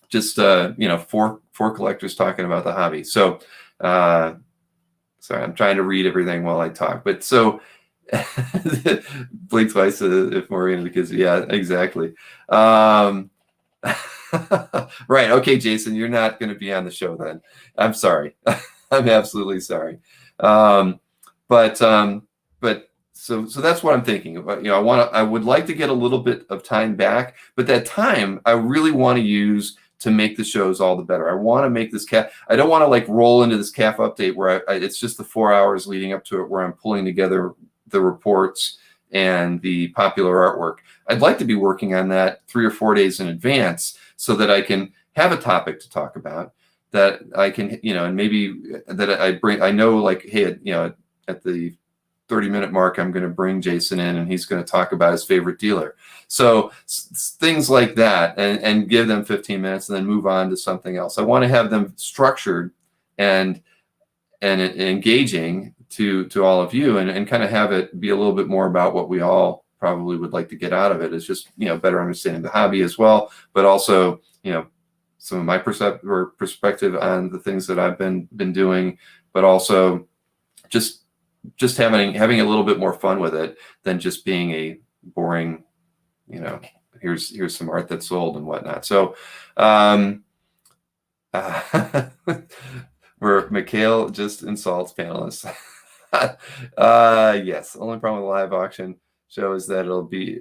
just four collectors talking about the hobby. So sorry, I'm trying to read everything while I talk, but so. Blink twice if Maureen, because yeah, exactly. Right. Okay, Jason, you're not going to be on the show then. I'm sorry. I'm absolutely sorry. But so that's what I'm thinking about. I would like to get a little bit of time back, but that time I really want to use to make the shows all the better. I want to make this CAF. I don't want to roll into this CAF update where it's just the 4 hours leading up to it where I'm pulling together the reports and the popular artwork. I'd like to be working on that 3 or 4 days in advance, so that I can have a topic to talk about, that I can, and maybe that I know, hey, at the 30-minute mark, I'm going to bring Jason in, and he's going to talk about his favorite dealer. So things like that, and give them 15 minutes and then move on to something else. I want to have them structured and engaging, to all of you, and kind of have it be a little bit more about what we all probably would like to get out of it, is just, better understanding the hobby as well, but also, some of my perspective on the things that I've been doing, but also just having a little bit more fun with it than just being a boring, here's some art that's sold and whatnot. So where Mikhail just insults panelists. Yes, only problem with a live auction show is that it'll be,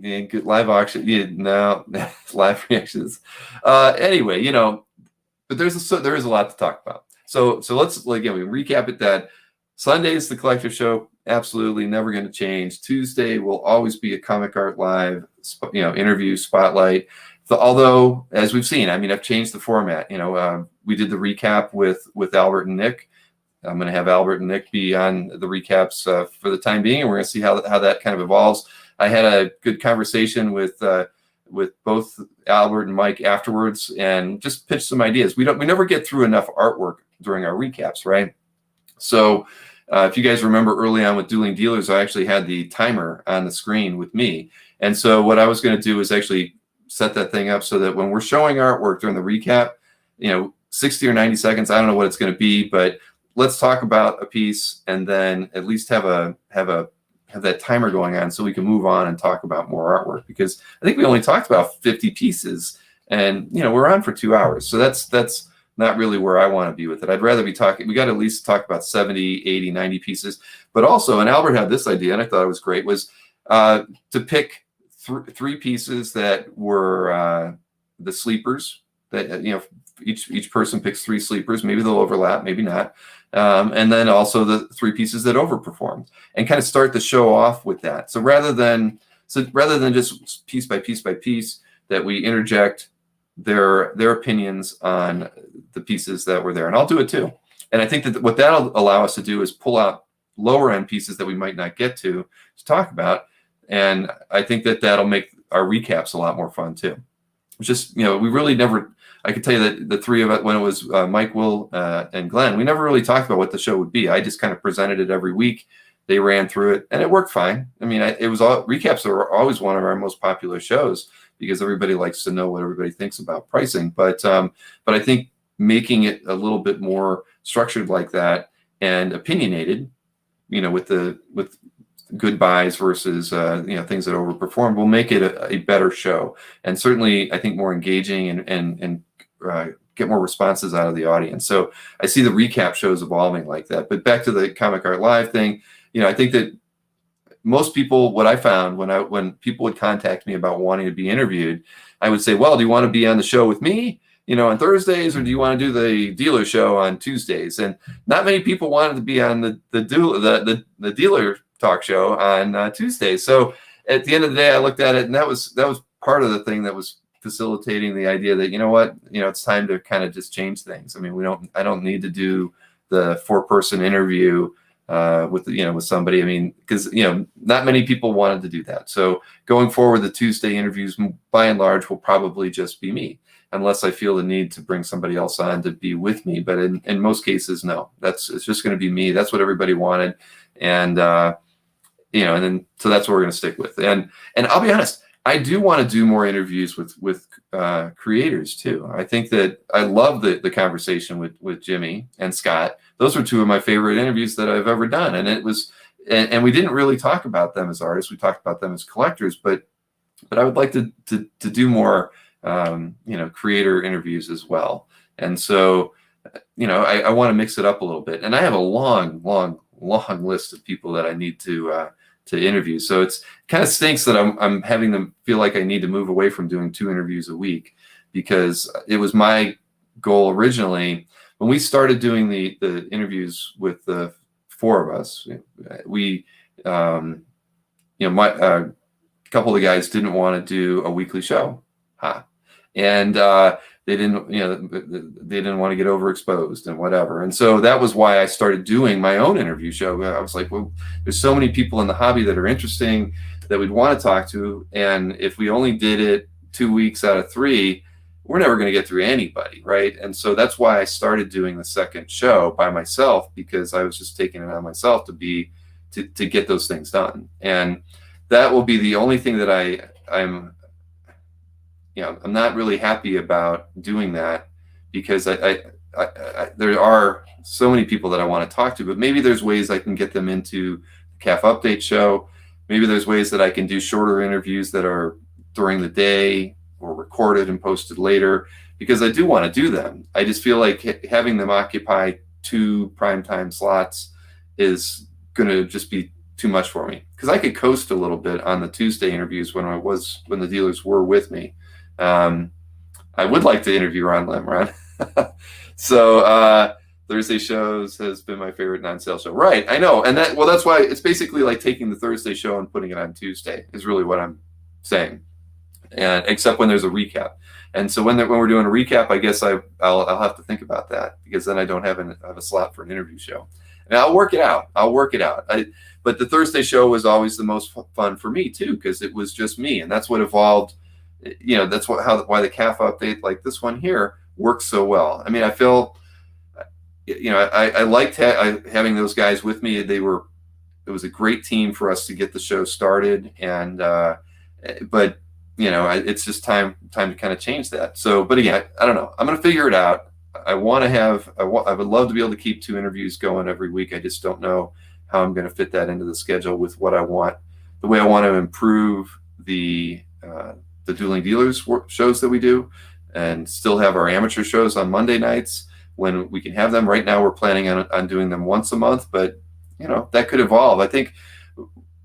good live auction. No, live reactions. Anyway, but there is a lot to talk about. So let's, again, we recap it that Sunday is the collector show. Absolutely never going to change. Tuesday will always be a Comic Art Live, interview spotlight. Although, as we've seen, I've changed the format. We did the recap with Albert and Nick. I'm going to have Albert and Nick be on the recaps for the time being, and we're going to see how that kind of evolves. I had a good conversation with both Albert and Mike afterwards, and just pitched some ideas. We never get through enough artwork during our recaps, right? So if you guys remember early on with Dueling Dealers, I actually had the timer on the screen with me, and so what I was going to do is actually set that thing up so that when we're showing artwork during the recap, 60 or 90 seconds, I don't know what it's going to be, but let's talk about a piece and then at least have that timer going on so we can move on and talk about more artwork, because I think we only talked about 50 pieces, and we're on for 2 hours. So that's not really where I want to be with it. I'd rather be talking, we got to at least talk about 70, 80, 90 pieces. But also, and Albert had this idea, and I thought it was great, was to pick three pieces that were the sleepers, that each person picks 3 sleepers. Maybe they'll overlap, maybe not. And then also the 3 pieces that overperformed, and kind of start the show off with that. So rather than just piece by piece by piece, that we interject their opinions on the pieces that were there. And I'll do it too. And I think that what that'll allow us to do is pull out lower end pieces that we might not get to talk about. And I think that that'll make our recaps a lot more fun too. It's just, we really never, I could tell you that the 3 of us, when it was Mike, Will, and Glenn, we never really talked about what the show would be. I just kind of presented it every week. They ran through it, and it worked fine. It was all recaps are always one of our most popular shows because everybody likes to know what everybody thinks about pricing. But I think making it a little bit more structured like that and opinionated, with good buys versus things that overperform, will make it a better show, and certainly I think more engaging and get more responses out of the audience. So I see the recap shows evolving like that. But back to the Comic Art Live thing, I think that most people, what I found when people would contact me about wanting to be interviewed, I would say, well, do you want to be on the show with me, on Thursdays, or do you want to do the dealer show on Tuesdays? And not many people wanted to be on the dealer talk show on Tuesdays. So at the end of the day, I looked at it, and that was part of the thing that was facilitating the idea that, it's time to kind of just change things. I don't need to do the 4-person interview with somebody. Because not many people wanted to do that. So going forward, the Tuesday interviews by and large will probably just be me, unless I feel the need to bring somebody else on to be with me. But in most cases, no, it's just going to be me. That's what everybody wanted, and and then so that's what we're going to stick with. And I'll be honest, I do want to do more interviews with creators too. I think that I love the conversation with Jimmy and Scott. Those were 2 of my favorite interviews that I've ever done. And it was, and we didn't really talk about them as artists. We talked about them as collectors, but I would like to do more, creator interviews as well. And so, I want to mix it up a little bit. And I have a long list of people that I need to interview. So it's kind of stinks that I'm having them feel like I need to move away from doing 2 interviews a week, because it was my goal originally when we started doing the interviews with the 4 of us. We, a couple of the guys didn't want to do a weekly show, and they didn't want to get overexposed and whatever. And so that was why I started doing my own interview show. I was like, well, there's so many people in the hobby that are interesting that we'd want to talk to. And if we only did it 2 weeks out of 3, we're never going to get through anybody, right? And so that's why I started doing the second show by myself, because I was just taking it on myself to get those things done. And that will be the only thing that I'm not really happy about doing that, because there are so many people that I want to talk to, but maybe there's ways I can get them into the CAF Update show. Maybe there's ways that I can do shorter interviews that are during the day or recorded and posted later, because I do want to do them. I just feel like having them occupy 2 primetime slots is going to just be too much for me, because I could coast a little bit on the Tuesday interviews when the dealers were with me. I would like to interview Ron Lemron. So Thursday shows has been my favorite non-sale show. Right, I know. And that's why it's basically like taking the Thursday show and putting it on Tuesday is really what I'm saying. And except when there's a recap. And so when we're doing a recap, I guess I'll have to think about that, because then I don't have a slot for an interview show. And I'll work it out. But the Thursday show was always the most fun for me too, because it was just me, and that's what evolved. That's why the CAF update like this one here works so well. I mean, I feel, I liked having those guys with me. It was a great team for us to get the show started, and but it's just time to kind of change that. So, but again, I don't know. I'm going to figure it out. I would love to be able to keep 2 interviews going every week. I just don't know how I'm going to fit that into the schedule with what I want, the way I want to improve the Dueling Dealers shows that we do, and still have our amateur shows on Monday nights when we can have them. Right now, we're planning on doing them once a month, but that could evolve. I think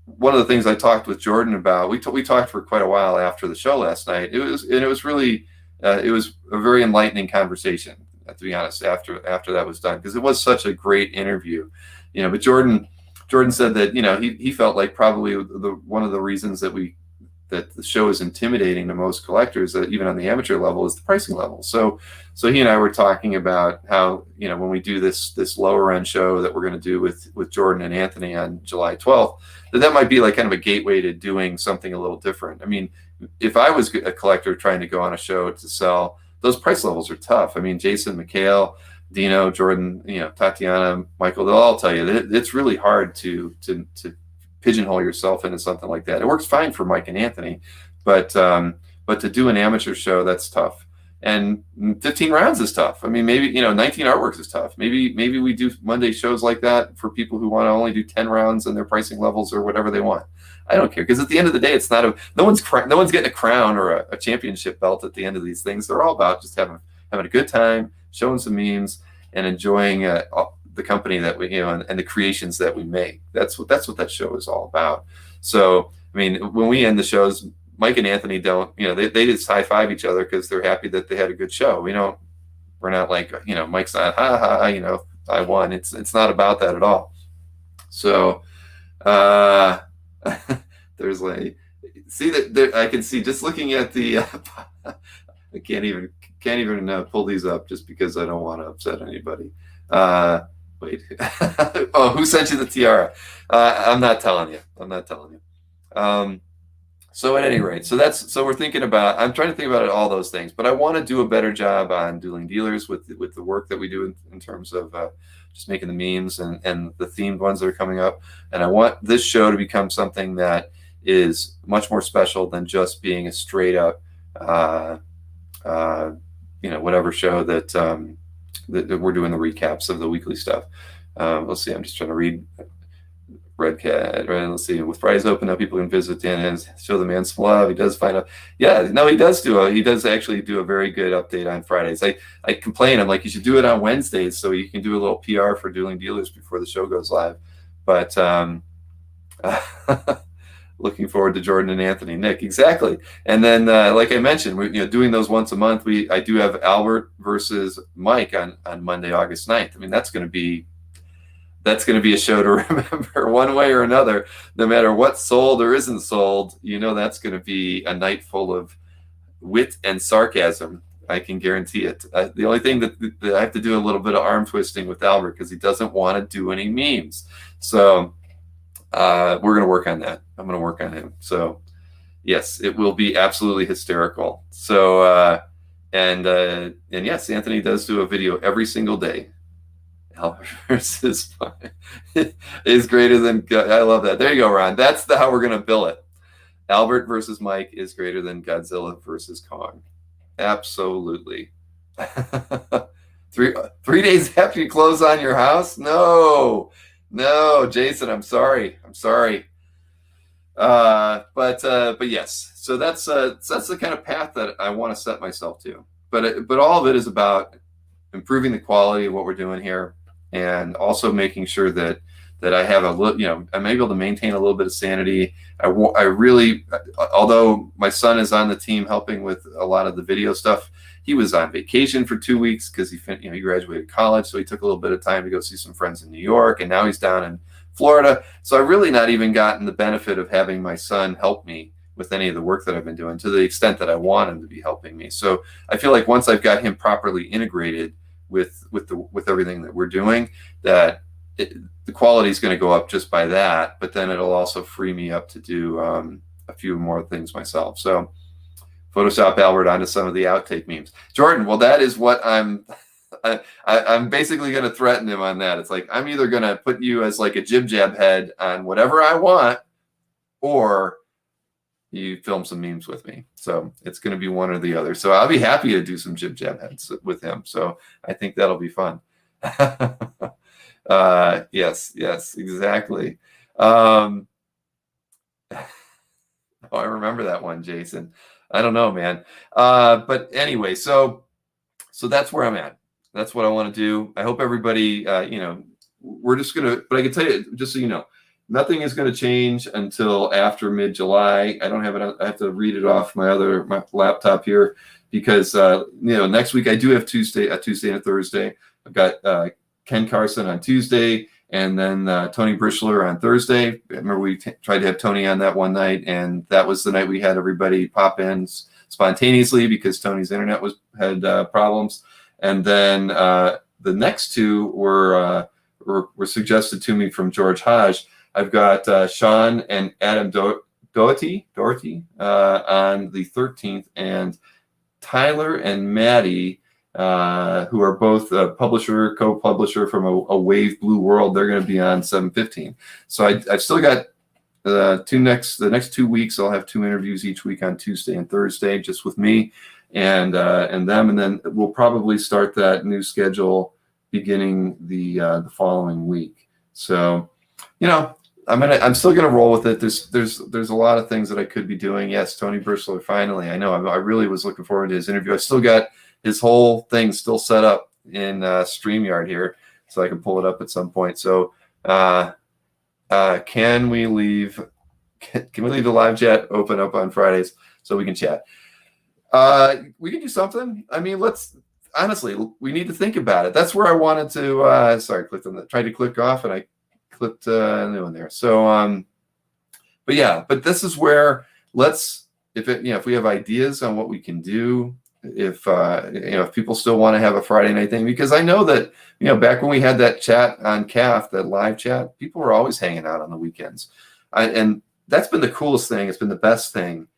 one of the things I talked with Jordan about, we talked for quite a while after the show last night. It was really it was a very enlightening conversation, to be honest, after that was done, because it was such a great interview. But Jordan said that he felt like probably one of the reasons that the show is intimidating to most collectors, even on the amateur level, is the pricing level. So he and I were talking about how when we do this lower end show that we're going to do with Jordan and Anthony on July 12th, that might be like kind of a gateway to doing something a little different. I mean, if I was a collector trying to go on a show to sell, those price levels are tough. I mean, Jason, Mikhail, Dino, Jordan, Tatiana, Michael, they'll all tell you that it's really hard to pigeonhole yourself into something like that. It works fine for Mike and Anthony, but to do an amateur show, that's tough. And 15 rounds is tough. I mean, maybe 19 artworks is tough. Maybe we do Monday shows like that for people who want to only do 10 rounds and their pricing levels or whatever they want. I don't care, because at the end of the day, it's not no one's getting a crown or a championship belt at the end of these things. They're all about just having a good time, showing some memes, and enjoying the company that we and the creations that we make. That's what that show is all about. So I mean, when we end the shows, Mike and Anthony don't they just high five each other because they're happy that they had a good show. We're not like Mike's not I won. It's not about that at all. So there's like, see that there, I can see just looking at the I can't even pull these up just because I don't want to upset anybody. Wait. Oh, who sent you the tiara? I'm not telling you. So at any rate, so we're thinking about, I'm trying to think about all those things, but I want to do a better job on Dueling Dealers with the work that we do in terms of just making the memes and the themed ones that are coming up. And I want this show to become something that is much more special than just being a straight up, whatever show that we're doing the recaps of the weekly stuff. Let's see, I'm just trying to read Red Cat, right? Let's see. With Fridays open, now people can visit Dan and show the man some love. He does find out. Yeah, no, he does actually do a very good update on Fridays. I complain. I'm like, you should do it on Wednesdays so you can do a little PR for Dueling Dealers before the show goes live. But looking forward to Jordan and Anthony. Nick, exactly. And then, like I mentioned, we're doing those once a month. I do have Albert versus Mike on Monday, August 9th. I mean, that's going to be a show to remember one way or another. No matter what's sold or isn't sold, that's going to be a night full of wit and sarcasm. I can guarantee it. The only thing that I have to do a little bit of arm twisting with Albert because he doesn't want to do any memes. So we're going to work on that. I'm going to work on him. So yes, it will be absolutely hysterical. So And yes, Anthony does do a video every single day. Albert versus Mike is greater than. I love that. There you go, Ron. That's how we're gonna bill it. Albert versus Mike is greater than Godzilla versus Kong. Absolutely. three days after you close on your house? No, Jason. I'm sorry. But yes. So that's the kind of path that I want to set myself to. But all of it is about improving the quality of what we're doing here, and also making sure that I have a little, I'm able to maintain a little bit of sanity. I really, although my son is on the team helping with a lot of the video stuff, he was on vacation for 2 weeks because he graduated college, so he took a little bit of time to go see some friends in New York, and now he's down in Florida. So I've really not even gotten the benefit of having my son help me with any of the work that I've been doing to the extent that I want him to be helping me. So I feel like once I've got him properly integrated with everything that we're doing, that the quality is going to go up just by that, but then it'll also free me up to do a few more things myself. So Photoshop Albert onto some of the outtake memes. Jordan, well, that is what I'm basically going to threaten him on that. It's like, I'm either going to put you as like a jib jab head on whatever I want, or you film some memes with me. So it's going to be one or the other. So I'll be happy to do some jib jab heads with him. So I think that'll be fun. Yes, exactly. Oh, I remember that one, Jason. I don't know, man. But anyway, so that's where I'm at. That's what I want to do. I hope everybody, we're just going to, but I can tell you, just so you know, nothing is going to change until after mid-July. I don't have it. I have to read it off my laptop here, because, next week I do have a Tuesday and a Thursday. I've got Ken Carson on Tuesday, and then Tony Brischler on Thursday. Remember, we tried to have Tony on that one night, and that was the night we had everybody pop in spontaneously because Tony's internet had problems. And then the next two were suggested to me from George Hodge. I've got Sean and Adam Doherty on the 13th, and Tyler and Maddie, who are both a co-publisher from a Wave Blue World. They're going to be on 7/15. So I've still got the next 2 weeks. I'll have 2 interviews each week on Tuesday and Thursday, just with me and them, and then we'll probably start that new schedule beginning the following week. So, I'm still gonna roll with it. There's a lot of things that I could be doing. Yes, Tony Brischler, finally. I know. I really was looking forward to his interview. I still got his whole thing still set up in StreamYard here, so I can pull it up at some point. So, can we leave the live chat open up on Fridays so we can chat? We can do something. I mean, honestly, we need to think about it. That's where I wanted to, tried to click off, and I clicked a new one there. So, but this is where if we have ideas on what we can do, if people still want to have a Friday night thing, because I know that, back when we had that chat on CAF, that live chat, people were always hanging out on the weekends. And that's been the coolest thing. It's been the best thing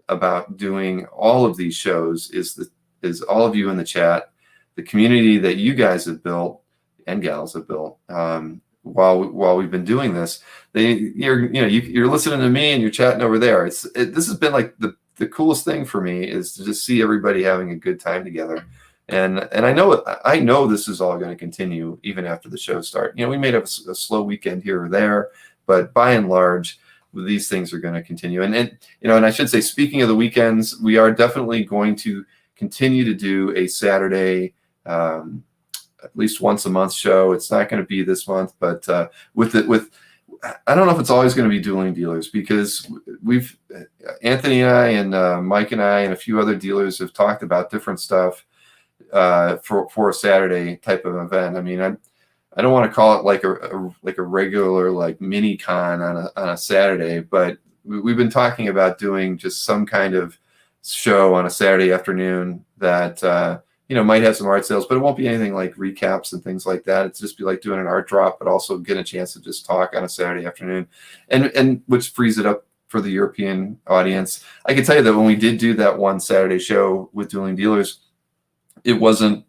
about doing all of these shows is all of you in the chat, the community that you guys have built and gals have built while we've been doing this. You're listening to me and you're chatting over there. This has been like the coolest thing for me, is to just see everybody having a good time together. And I know this is all going to continue even after the shows start. We may have a slow weekend here or there, but by and large, these things are going to continue. And I should say, speaking of the weekends, we are definitely going to continue to do a Saturday, at least once a month show. It's not going to be this month, but I don't know if it's always going to be Dueling Dealers, because Anthony and I and Mike and I and a few other dealers have talked about different stuff for a Saturday type of event. I mean, I don't want to call it like a regular like mini con on a Saturday, but we've been talking about doing just some kind of show on a Saturday afternoon that might have some art sales, but it won't be anything like recaps and things like that. It's just be like doing an art drop, but also get a chance to just talk on a Saturday afternoon, and which frees it up for the European audience. I can tell you that when we did do that one Saturday show with Dueling Dealers, it wasn't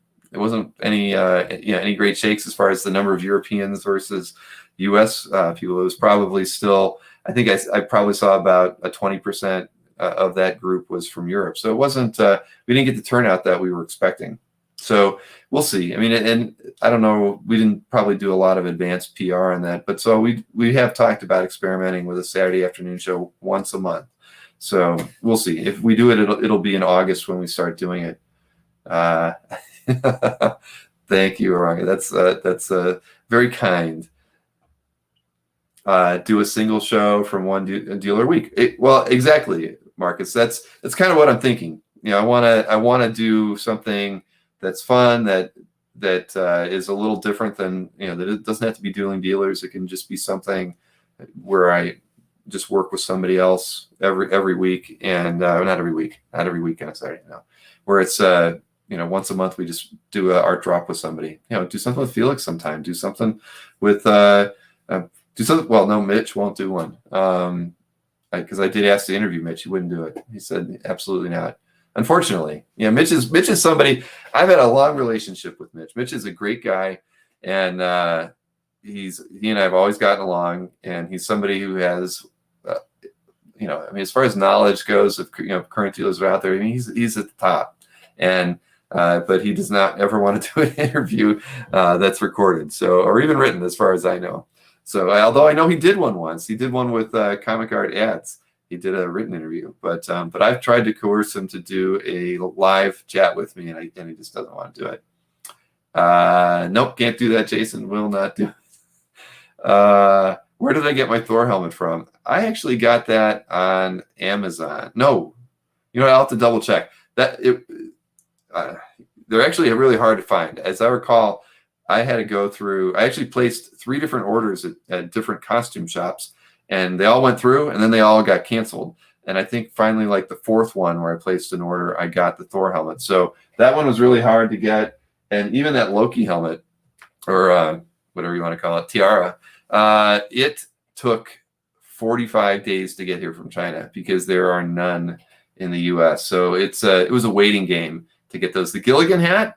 any any great shakes as far as the number of Europeans versus U.S. People. It was probably still, I think I probably saw about a 20% of that group was from Europe. So it wasn't, we didn't get the turnout that we were expecting. So we'll see. I mean, and I don't know, we didn't probably do a lot of advanced PR on that, but so we have talked about experimenting with a Saturday afternoon show once a month. So we'll see. If we do it, it'll be in August when we start doing it. Thank you, Aranga. That's very kind. Do a single show from one dealer a week. Well, exactly, Marcus. That's kind of what I'm thinking. I want to do something that's fun, that is a little different than, that it doesn't have to be dueling dealers. It can just be something where I just work with somebody else every week, and not every week on a Saturday, no, where it's once a month we just do an art drop with somebody. Do something with Felix sometime. Do something with do something. Well, no, Mitch won't do one because I did ask to interview Mitch. He wouldn't do it. He said absolutely not. Unfortunately, Mitch is somebody I've had a long relationship with. Mitch is a great guy, and he and I have always gotten along. And he's somebody who has, as far as knowledge goes of current dealers that are out there, I mean, he's at the top, and but he does not ever want to do an interview that's recorded, or even written, as far as I know. So although I know he did one once, he did one with Comic Art Ads. He did a written interview, but I've tried to coerce him to do a live chat with me, and he just doesn't want to do it. Nope, can't do that. Jason will not do it. Where did I get my Thor helmet from? I actually got that on Amazon. No, I'll have to double check that. They're actually really hard to find. As I recall, I had to go through. I actually placed 3 different orders at different costume shops. And they all went through, and then they all got canceled. And I think finally, like the 4th one where I placed an order, I got the Thor helmet. So that one was really hard to get. And even that Loki helmet, or whatever you want to call it, tiara, it took 45 days to get here from China because there are none in the U.S. So it was a waiting game to get those. The Gilligan hat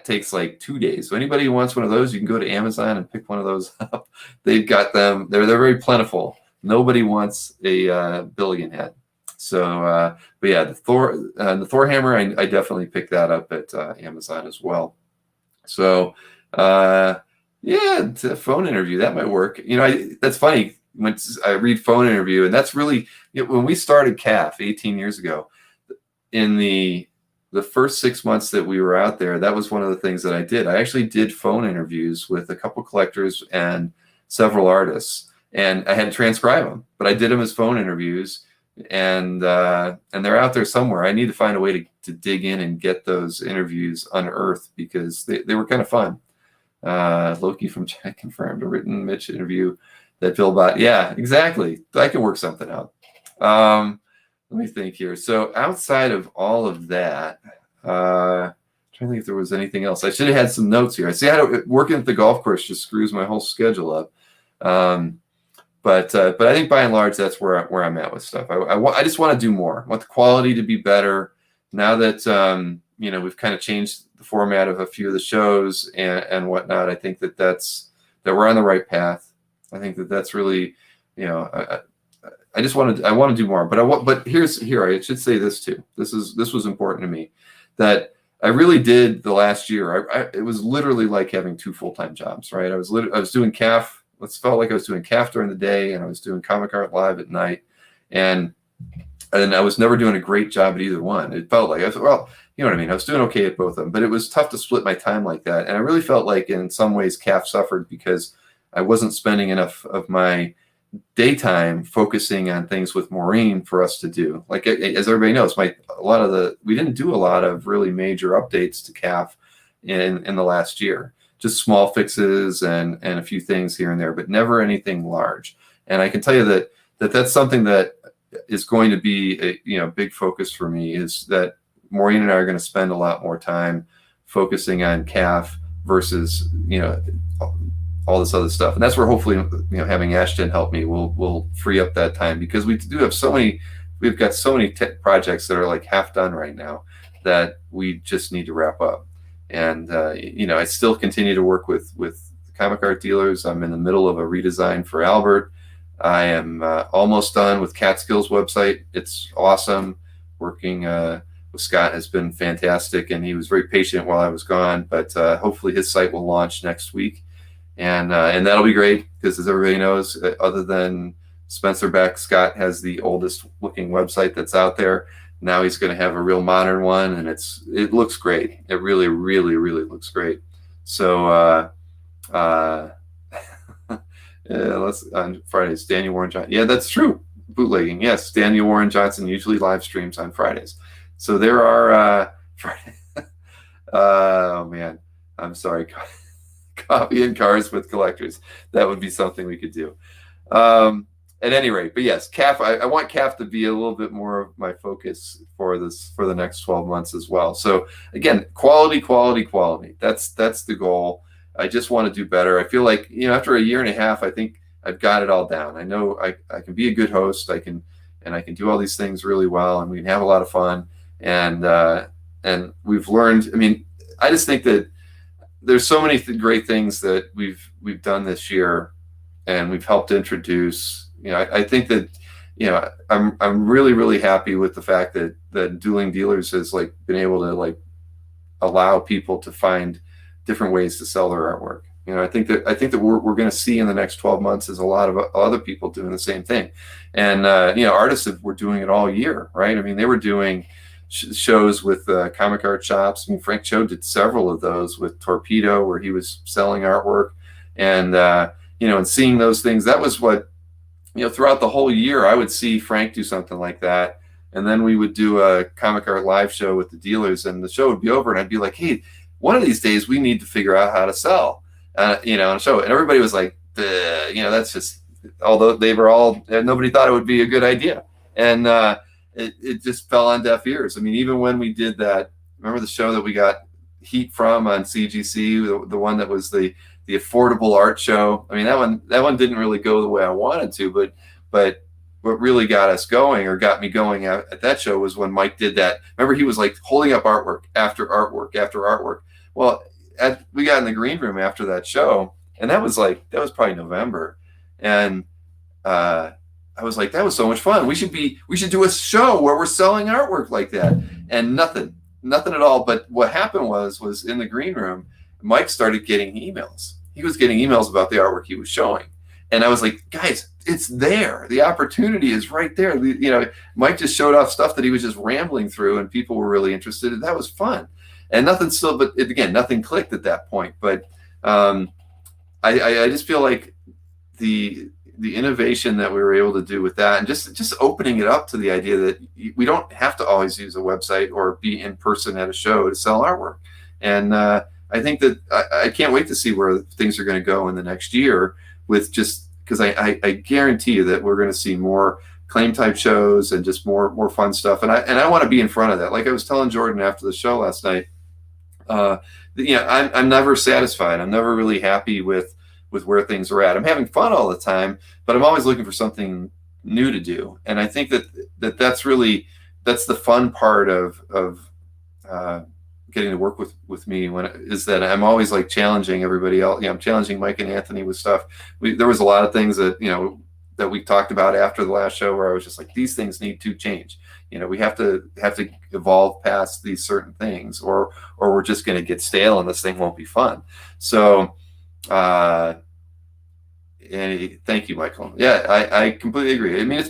takes like 2 days. So anybody who wants one of those, you can go to Amazon and pick one of those up. They've got them. They're very plentiful. Nobody wants a Billigan hat. So, but yeah, the Thor hammer, I definitely picked that up at Amazon as well. So, yeah, it's a phone interview that might work. That's funny when I read phone interview, and that's really when we started CAF 18 years ago. In the first 6 months that we were out there, that was one of the things that I did. I actually did phone interviews with a couple collectors and several artists, and I had to transcribe them, but I did them as phone interviews, and they're out there somewhere. I need to find a way to dig in and get those interviews unearthed because they were kind of fun. Loki from Chat confirmed a written Mitch interview that Bill bought. Yeah, exactly. I can work something out. Let me think here. So outside of all of that, trying to think if there was anything else. I should have had some notes here. I see how working at the golf course just screws my whole schedule up. But I think by and large that's where I'm at with stuff. I just want to do more. I want the quality to be better. Now that we've kind of changed the format of a few of the shows and whatnot, I think that we're on the right path. I think that's really, I want to do more, but here I should say this too. This was important to me, that I really did the last year. It was literally like having 2 full-time jobs, right? I was doing CAF. It felt like I was doing CAF during the day, and I was doing Comic Art Live at night, and I was never doing a great job at either one. It felt like I was, well, you know what I mean. I was doing okay at both of them, but it was tough to split my time like that, and I really felt like in some ways CAF suffered because I wasn't spending enough of my daytime focusing on things with Maureen for us to do. Like, as everybody knows, we didn't do a lot of really major updates to CAF in the last year. Just small fixes and a few things here and there, but never anything large. And I can tell you that's something that is going to be a big focus for me, is that Maureen and I are going to spend a lot more time focusing on CAF versus all this other stuff. And that's where hopefully, having Ashton help me will free up that time, because we do have we've got so many projects that are like half done right now that we just need to wrap up. And I still continue to work with comic art dealers. I'm in the middle of a redesign for Albert. I am almost done with Catskill's website. It's awesome. Working with Scott has been fantastic, and he was very patient while I was gone. But hopefully his site will launch next week, and that'll be great because, as everybody knows, other than Spencer Beck, Scott has the oldest looking website that's out there. Now he's going to have a real modern one, and it looks great. It really, really, really looks great. So let's on Fridays. Daniel Warren Johnson. Yeah, that's true. Bootlegging. Yes, Daniel Warren Johnson usually live streams on Fridays. So there are Friday. Oh man, I'm sorry. Coffee and cars with collectors. That would be something we could do. At any rate, but yes, CAF. I want CAF to be a little bit more of my focus for the next 12 months as well. So again, quality. That's the goal. I just want to do better. I feel like, after a year and a half, I think I've got it all down. I know I can be a good host. I can do all these things really well, and we can have a lot of fun. And we've learned. I mean, I just think that there's so many great things that we've done this year, and we've helped introduce. I think that, I'm really, really happy with the fact that Dueling Dealers has been able to allow people to find different ways to sell their artwork. I think that we're going to see in the next 12 months is a lot of other people doing the same thing. And, artists were doing it all year, right? I mean, they were doing shows with comic art shops. I mean, Frank Cho did several of those with Torpedo, where he was selling artwork, and and seeing those things. That was what, throughout the whole year, I would see Frank do something like that, and then we would do a comic art live show with the dealers, and the show would be over, and I'd be like, hey, one of these days we need to figure out how to sell, on a show, and everybody was like, that's just. Although they were all, nobody thought it would be a good idea, and it just fell on deaf ears. I mean, even when we did that, remember the show that we got heat from on CGC, the one that was the affordable art show. I mean, that one didn't really go the way I wanted to, but what really got us going, or got me going at that show, was when Mike did that. Remember, he was holding up artwork after artwork after artwork. Well, we got in the green room after that show, and that was probably November, and I was like, that was so much fun. We should do a show where we're selling artwork like that. And nothing at all. But what happened was in the green room, Mike started getting emails. He was getting emails about the artwork he was showing. And I was like, guys, it's there. The opportunity is right there. Mike just showed off stuff that he was just rambling through, and people were really interested. And that was fun. And nothing clicked at that point. But I just feel like the innovation that we were able to do with that, and just opening it up to the idea that we don't have to always use a website or be in person at a show to sell artwork. And I think that I can't wait to see where things are going to go in the next year, with just because I guarantee you that we're going to see more claim type shows and just more fun stuff. And I want to be in front of that. Like I was telling Jordan after the show last night, I'm never satisfied. I'm never really happy with where things are at. I'm having fun all the time, but I'm always looking for something new to do. And I think that's the fun part of getting to work with me, is that I'm always challenging everybody else. I'm challenging Mike and Anthony with stuff. There was a lot of things that that we talked about after the last show where I was just like, these things need to change. We have to evolve past these certain things, or we're just going to get stale and this thing won't be fun. So thank you, Michael. Yeah, I completely agree. I mean, it's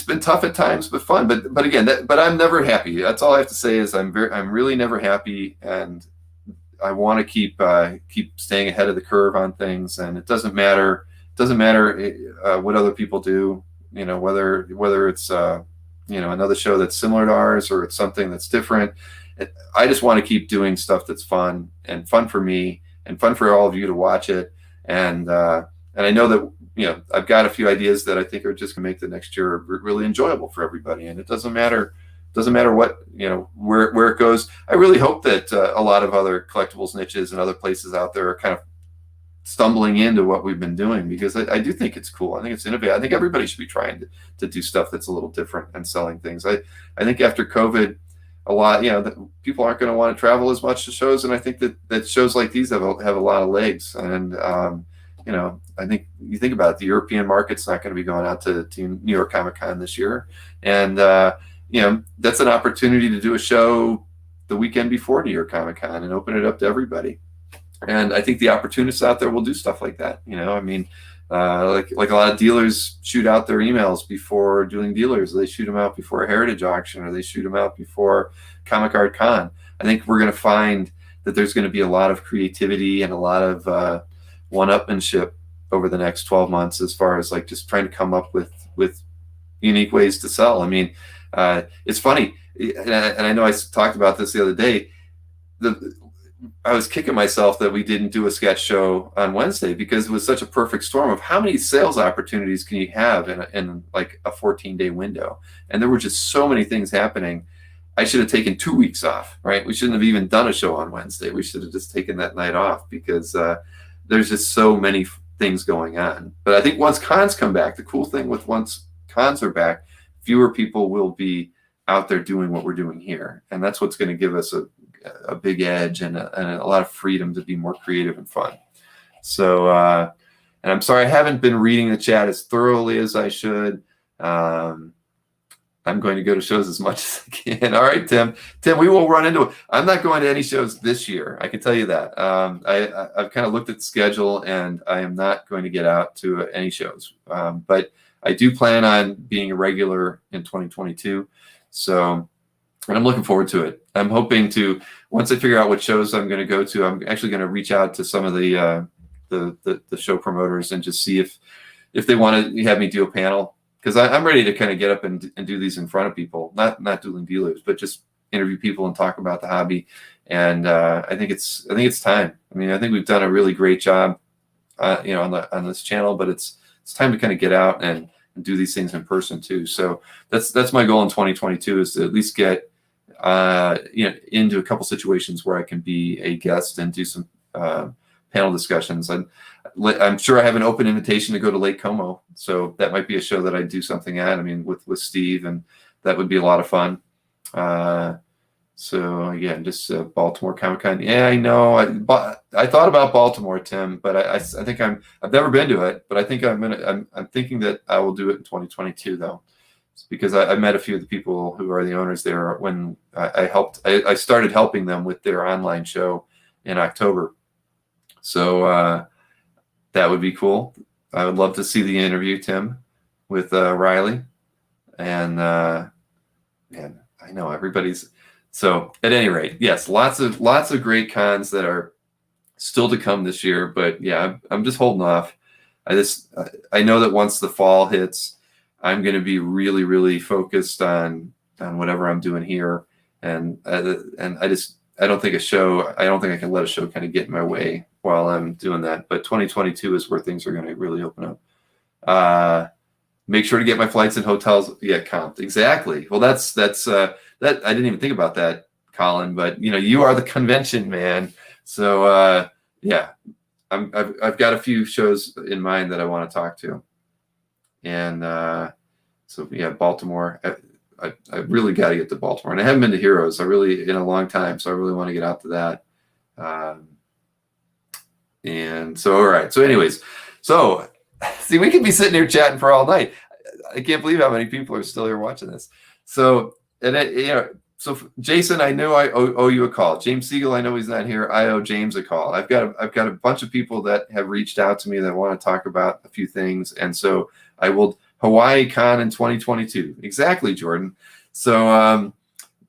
been tough at times, but fun. But again, but I'm never happy. That's all I have to say is I'm really never happy, and I want to keep staying ahead of the curve on things. And it doesn't matter what other people do. Whether it's another show that's similar to ours, or it's something that's different. I just want to keep doing stuff that's fun for me, and fun for all of you to watch it. And I know that I've got a few ideas that I think are just going to make the next year really enjoyable for everybody. And it doesn't matter what where it goes. I really hope that a lot of other collectibles niches and other places out there are kind of stumbling into what we've been doing, because I do think it's cool. I think it's innovative. I think everybody should be trying to do stuff that's a little different and selling things. I think after COVID, a lot, people aren't going to want to travel as much to shows, and I think that shows like these have a lot of legs. And I think you think about it, the European market's not going to be going out to New York Comic Con this year, and that's an opportunity to do a show the weekend before New York Comic Con and open it up to everybody. And I think the opportunists out there will do stuff like that. Like a lot of dealers shoot out their emails before doing dealers. They shoot them out before a heritage auction, or they shoot them out before Comic Art Con. I think we're going to find that there's going to be a lot of creativity and a lot of one-upmanship over the next 12 months, as far as like just trying to come up with unique ways to sell. I mean, it's funny, and I know I talked about this the other day. I was kicking myself that we didn't do a sketch show on Wednesday, because it was such a perfect storm of how many sales opportunities can you have in like a 14-day window. And there were just so many things happening. I should have taken 2 weeks off, right? We shouldn't have even done a show on Wednesday. We should have just taken that night off, because there's just so many things going on. But I think once cons come back, the cool thing with once cons are back, fewer people will be out there doing what we're doing here. And that's what's going to give us a big edge and a lot of freedom to be more creative and fun. So, and I'm sorry I haven't been reading the chat as thoroughly as I should. I'm going to go to shows as much as I can. All right, Tim, we will run into it. I'm not going to any shows this year, I can tell you that. I've kind of looked at the schedule, and I am not going to get out to any shows. But I do plan on being a regular in 2022. So, and I'm looking forward to it. I'm hoping to, once I figure out what shows I'm going to go to, I'm actually going to reach out to some of the show promoters and just see if they want to have me do a panel, because I'm ready to kind of get up and do these in front of people, not dueling dealers, but just interview people and talk about the hobby. And I think it's time. I mean, I think we've done a really great job, on this channel, but it's time to kind of get out and do these things in person too. So that's my goal in 2022, is to at least get into a couple situations where I can be a guest and do some panel discussions. I'm sure I have an open invitation to go to Lake Como, so that might be a show that I do something at. I mean, with Steve, and that would be a lot of fun. So again, just Baltimore Comic Con. Yeah, I know. I thought about Baltimore, Tim, but I think I've never been to it, but I think I'm thinking that I will do it in 2022 though, because I met a few of the people who are the owners there when I started helping them with their online show in October. So that would be cool. I would love to see the interview, Tim, with Riley, and man, I know everybody's. So at any rate, yes, lots of great cons that are still to come this year. But yeah, I'm just holding off. I know that once the fall hits, I'm going to be really, really focused on whatever I'm doing here. And I don't think I can let a show kind of get in my way while I'm doing that. But 2022 is where things are going to really open up. Make sure to get my flights and hotels comped. Exactly. Well, that's that I didn't even think about that, Colin. But you are the convention man. So yeah, I've got a few shows in mind that I want to talk to, and so yeah, Baltimore. I really got to get to Baltimore, and I haven't been to Heroes in a long time, so I really want to get out to that. And so, all right. So, anyways, see, we could be sitting here chatting for all night. I can't believe how many people are still here watching this. So, so Jason, I know I owe you a call. James Siegel, I know he's not here. I owe James a call. I've got a bunch of people that have reached out to me that want to talk about a few things, and so I will. Hawaii Con in 2022. Exactly, Jordan. So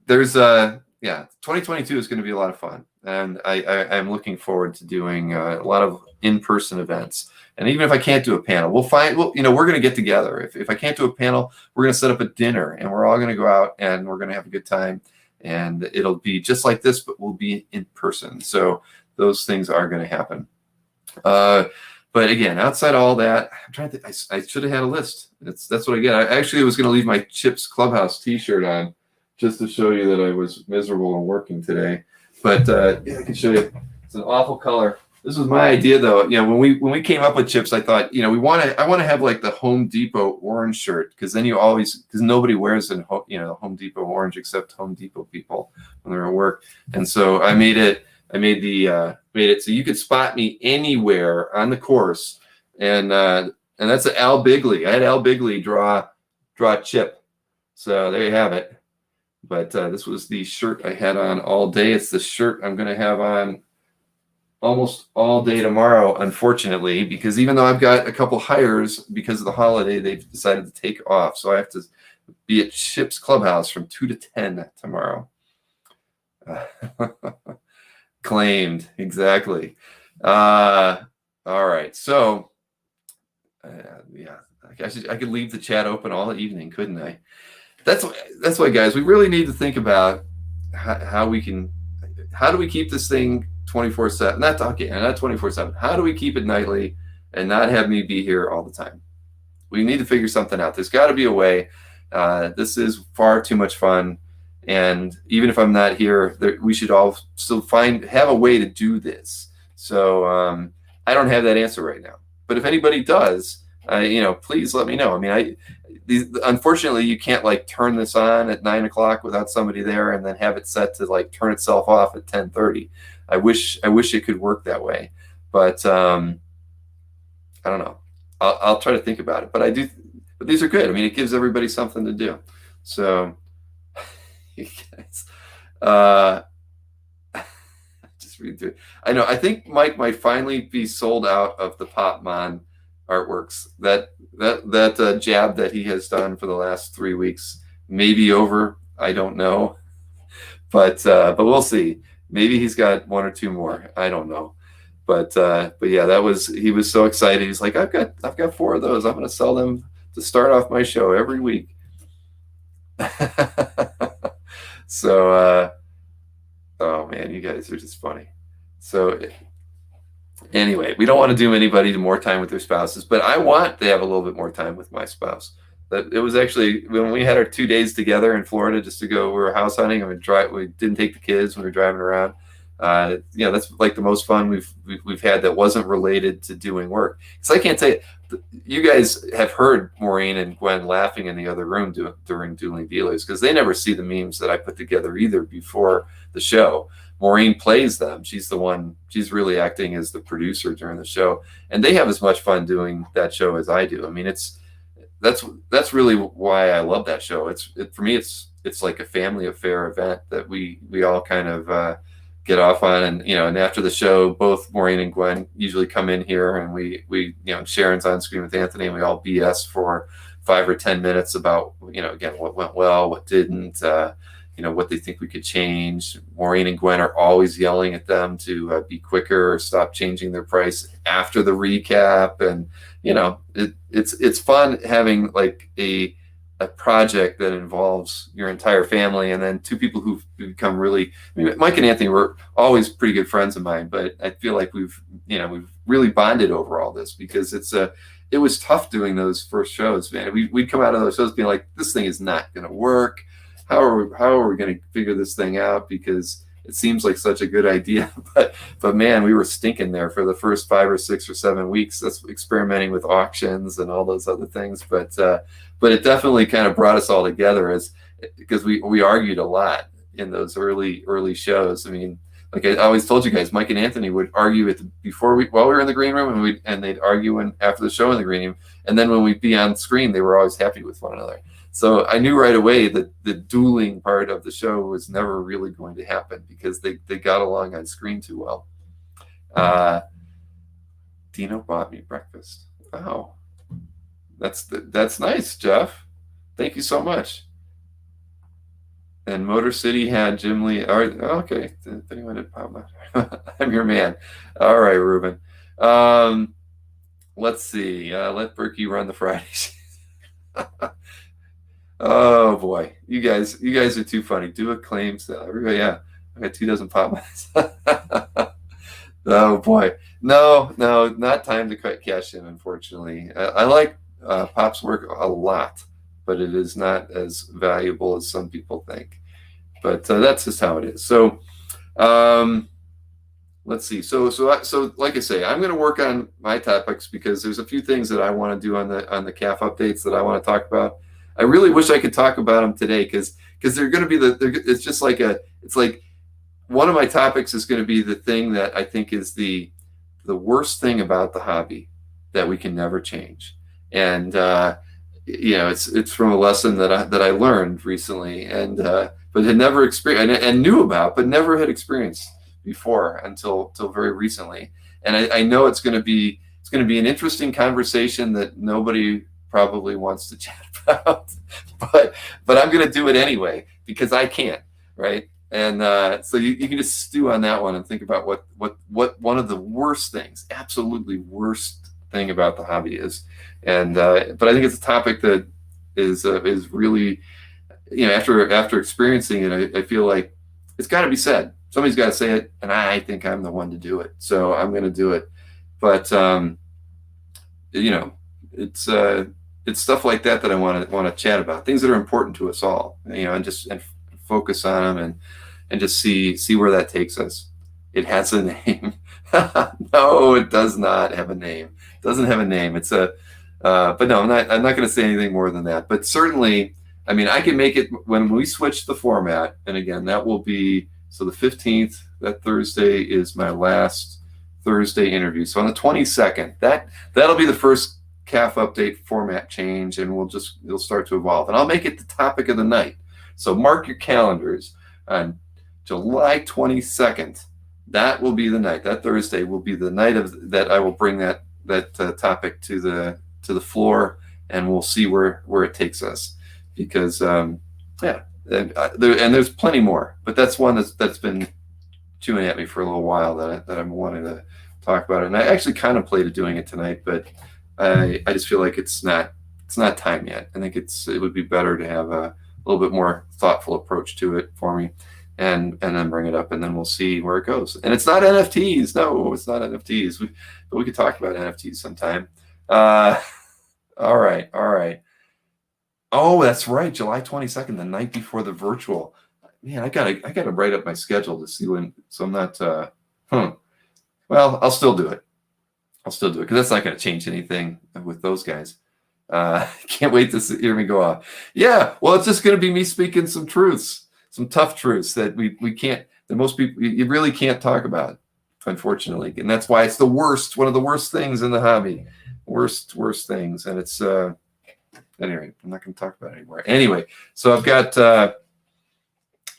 there's 2022 is going to be a lot of fun, and I'm looking forward to doing a lot of in-person events. And even if I can't do a panel, we're going to get together. If I can't do a panel, we're going to set up a dinner, and we're all going to go out and we're going to have a good time, and it'll be just like this, but we'll be in person. So those things are going to happen. But again, outside all that, I'm trying to think. I should have had a list. That's what I get. I actually was going to leave my Chips Clubhouse T-shirt on just to show you that I was miserable and working today. But yeah, I can show you. It's an awful color. This was my idea, though. You know, when we came up with chips, I thought, you know, I want to have like the Home Depot orange shirt, because then you always, because nobody wears Home Depot orange except Home Depot people when they're at work. And so I made it. Made it so you could spot me anywhere on the course, and that's Al Bigley. I had Al Bigley draw a chip. So there you have it. But this was the shirt I had on all day. It's the shirt I'm going to have on almost all day tomorrow, unfortunately, because even though I've got a couple hires because of the holiday, they've decided to take off. So I have to be at Chip's Clubhouse from 2 to 10 tomorrow. Claimed, exactly. All right. So, yeah, I could leave the chat open all evening, couldn't I? That's why, guys, we really need to think about how do we keep this thing 24/7? Not 24/7. How do we keep it nightly and not have me be here all the time? We need to figure something out. There's got to be a way. This is far too much fun, and even if I'm not here, we should all still have a way to do this. So I don't have that answer right now, but if anybody does, please let me know. I mean, unfortunately, you can't like turn this on at 9 o'clock without somebody there and then have it set to like turn itself off at 10:30. I wish it could work that way, but I don't know. I'll try to think about it. But but these are good. I mean, it gives everybody something to do. So, you guys, just read through it. I know. I think Mike might finally be sold out of the Popmon artworks. That jab that he has done for the last 3 weeks may be over. I don't know, but we'll see. Maybe he's got 1 or 2 more. I don't know, but yeah, he was so excited. He's like, I've got 4 of those. I'm going to sell them to start off my show every week. So, oh man, you guys are just funny. So anyway, we don't want to doom anybody to more time with their spouses, but I want to have a little bit more time with my spouse. That it was actually when we had our 2 days together in Florida just to go. We were house hunting and we didn't take the kids when we were driving around. That's like the most fun we've had that wasn't related to doing work. So I can't tell you, you guys have heard Maureen and Gwen laughing in the other room during Dueling Dealers, because they never see the memes that I put together either before the show. Maureen plays them. She's really acting as the producer during the show, and they have as much fun doing that show as I do. I mean, that's really why I love that show. For me, it's like a family affair event that we all kind of get off on, and after the show, both Maureen and Gwen usually come in here, and we Sharon's on screen with Anthony, and we all BS for 5 or 10 minutes about again what went well, what didn't, what they think we could change. Maureen and Gwen are always yelling at them to be quicker or stop changing their price after the recap, and it's fun having like a project that involves your entire family, and then 2 people who've become really, I mean, Mike and Anthony were always pretty good friends of mine, but I feel like we've really bonded over all this, because it was tough doing those first shows, man. We'd come out of those shows being like, this thing is not going to work. How are we going to figure this thing out? Because it seems like such a good idea, but man, we were stinking there for the first 5 or 6 or 7 weeks. That's experimenting with auctions and all those other things, but it definitely kind of brought us all together, because we argued a lot in those early shows. I mean, like I always told you guys, Mike and Anthony would argue while we were in the green room, and they'd argue after the show in the green room, and then when we'd be on screen, they were always happy with one another. So I knew right away that the dueling part of the show was never really going to happen, because they got along on screen too well. Dino bought me breakfast. Oh, that's nice, Jeff. Thank you so much. And Motor City had Jim Lee. All right, okay. If anyone did pop I'm your man. All right, Ruben. Let's see. Let Berkey run the Fridays. Oh boy, you guys are too funny. Do a claim sale. Everybody, yeah. I got 2 dozen pop. Oh boy, no, not time to cash in. Unfortunately, I like Pop's work a lot, but it is not as valuable as some people think. But that's just how it is. So, let's see. So like I say, I'm going to work on my topics because there's a few things that I want to do on the CAF updates that I want to talk about. I really wish I could talk about them today because they're going to be it's just like it's like one of my topics is going to be the thing that I think is the worst thing about the hobby that we can never change. And it's from a lesson that I learned recently, and but had never experienced and knew about, but never had experienced before until very recently. And I know it's going to be an interesting conversation that nobody probably wants to chat about, but I'm going to do it anyway because I can't, right? And so you can just stew on that one and think about what one of the worst things, absolutely worst thing about the hobby is. And but I think it's a topic that is really, after experiencing it, I feel like it's got to be said. Somebody's got to say it, and I think I'm the one to do it. So I'm going to do it. But it's stuff like that I want to chat about, things that are important to us all, and focus on them and just see where that takes us. It has a name. No, it does not have a name. It doesn't have a name. It's but no, I'm not going to say anything more than that. But certainly, I mean, I can make it when we switch the format. And again, that will be, so the 15th, that Thursday is my last Thursday interview. So on the 22nd, that'll be the first CAF update format change, and it'll start to evolve. And I'll make it the topic of the night. So mark your calendars on July 22nd. That will be the night. That Thursday will be the night that I will bring that topic to the floor, and we'll see where it takes us. Because and there's plenty more, but that's one that's been chewing at me for a little while that I'm wanting to talk about. And I actually contemplated doing it tonight, but I just feel like it's not time yet. I think it would be better to have a little bit more thoughtful approach to it for me, and then bring it up, and then we'll see where it goes. And it's not NFTs. No, it's not NFTs. But we could talk about NFTs sometime. All right. Oh, that's right. July 22nd, the night before the virtual. Man, I gotta write up my schedule to see when. So I'm not. Well, I'll still do it. Because that's not going to change anything with those guys. Can't wait to hear me go off. Yeah, well, it's just going to be me speaking some truths, some tough truths that we can't, that most people, you really can't talk about, unfortunately. And that's why it's the worst, one of the worst things in the hobby. Worst things. And it's, anyway, I'm not going to talk about it anymore. Anyway, so I've got,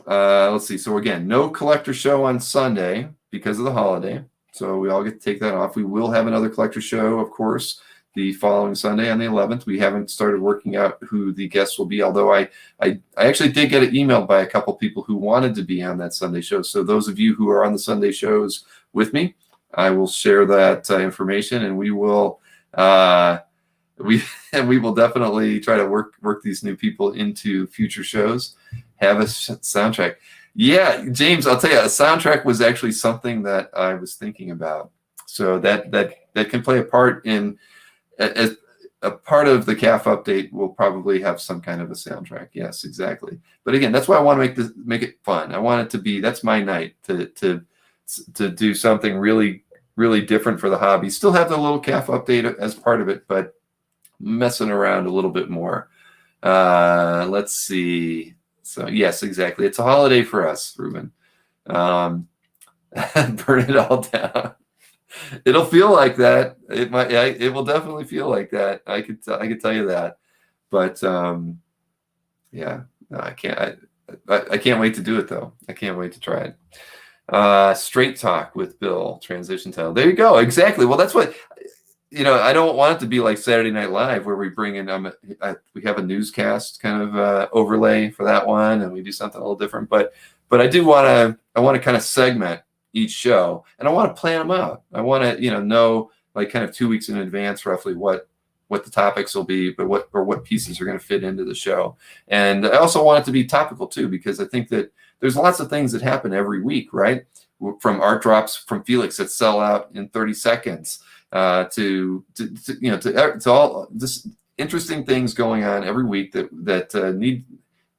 let's see. So again, no collector show on Sunday because of the holiday. So we all get to take that off. We will have another collector show, of course, the following Sunday on the 11th. We haven't started working out who the guests will be, although I actually did get an email by a couple people who wanted to be on that Sunday show. So those of you who are on the Sunday shows with me, I will share that information, and we will we will definitely try to work these new people into future shows. Have a soundtrack. Yeah, James, I'll tell you, a soundtrack was actually something that I was thinking about. So that can play a part in, as a part of the CAF update will probably have some kind of a soundtrack. Yes, exactly. But again, that's why I want to make it fun. I want it to be, that's my night to do something really, really different for the hobby. Still have the little CAF update as part of it, but messing around a little bit more. Let's see. So yes, exactly. It's a holiday for us, Ruben. Burn it all down. It'll feel like that. It might. It will definitely feel like that. I could tell you that. But yeah, no, I can't. I can't wait to do it though. I can't wait to try it. Straight Talk with Bill, transition title. There you go. Exactly. Well, that's what. I don't want it to be like Saturday Night Live where we bring in, we have a newscast kind of overlay for that one, and we do something a little different. But I do want to kind of segment each show, and I want to plan them out. I want to know like kind of 2 weeks in advance roughly what the topics will be, but what pieces are going to fit into the show. And I also want it to be topical too, because I think that there's lots of things that happen every week, right? From art drops from Felix that sell out in 30 seconds. To all this interesting things going on every week that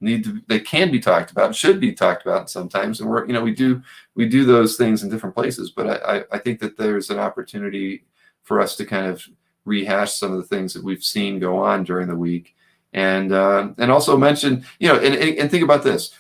they can be talked about, should be talked about sometimes, and we do those things in different places. But I think that there's an opportunity for us to kind of rehash some of the things that we've seen go on during the week, and also mention, and think about this.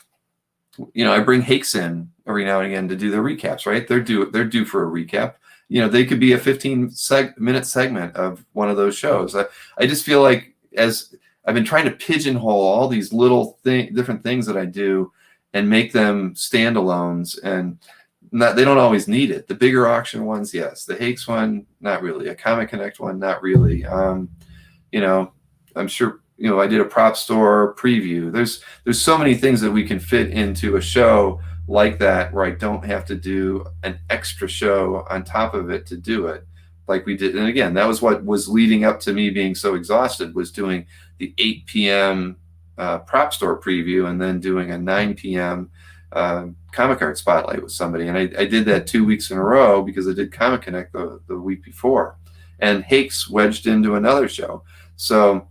I bring Hakes in every now and again to do the recaps, right? They're due for a recap. They could be a 15-minute segment of one of those shows. I just feel like, as I've been trying to pigeonhole all these little different things that I do and make them standalones, and they don't always need it. The bigger auction ones, yes. The Hakes one, not really. A Comic Connect one, not really. I'm sure, I did a prop store preview. There's so many things that we can fit into a show like that, where I don't have to do an extra show on top of it to do it like we did. And again, that was what was leading up to me being so exhausted, was doing the 8 p.m. Prop store preview and then doing a 9 p.m. Comic Art Spotlight with somebody. And I did that 2 weeks in a row because I did Comic Connect the week before. And Hakes wedged into another show. So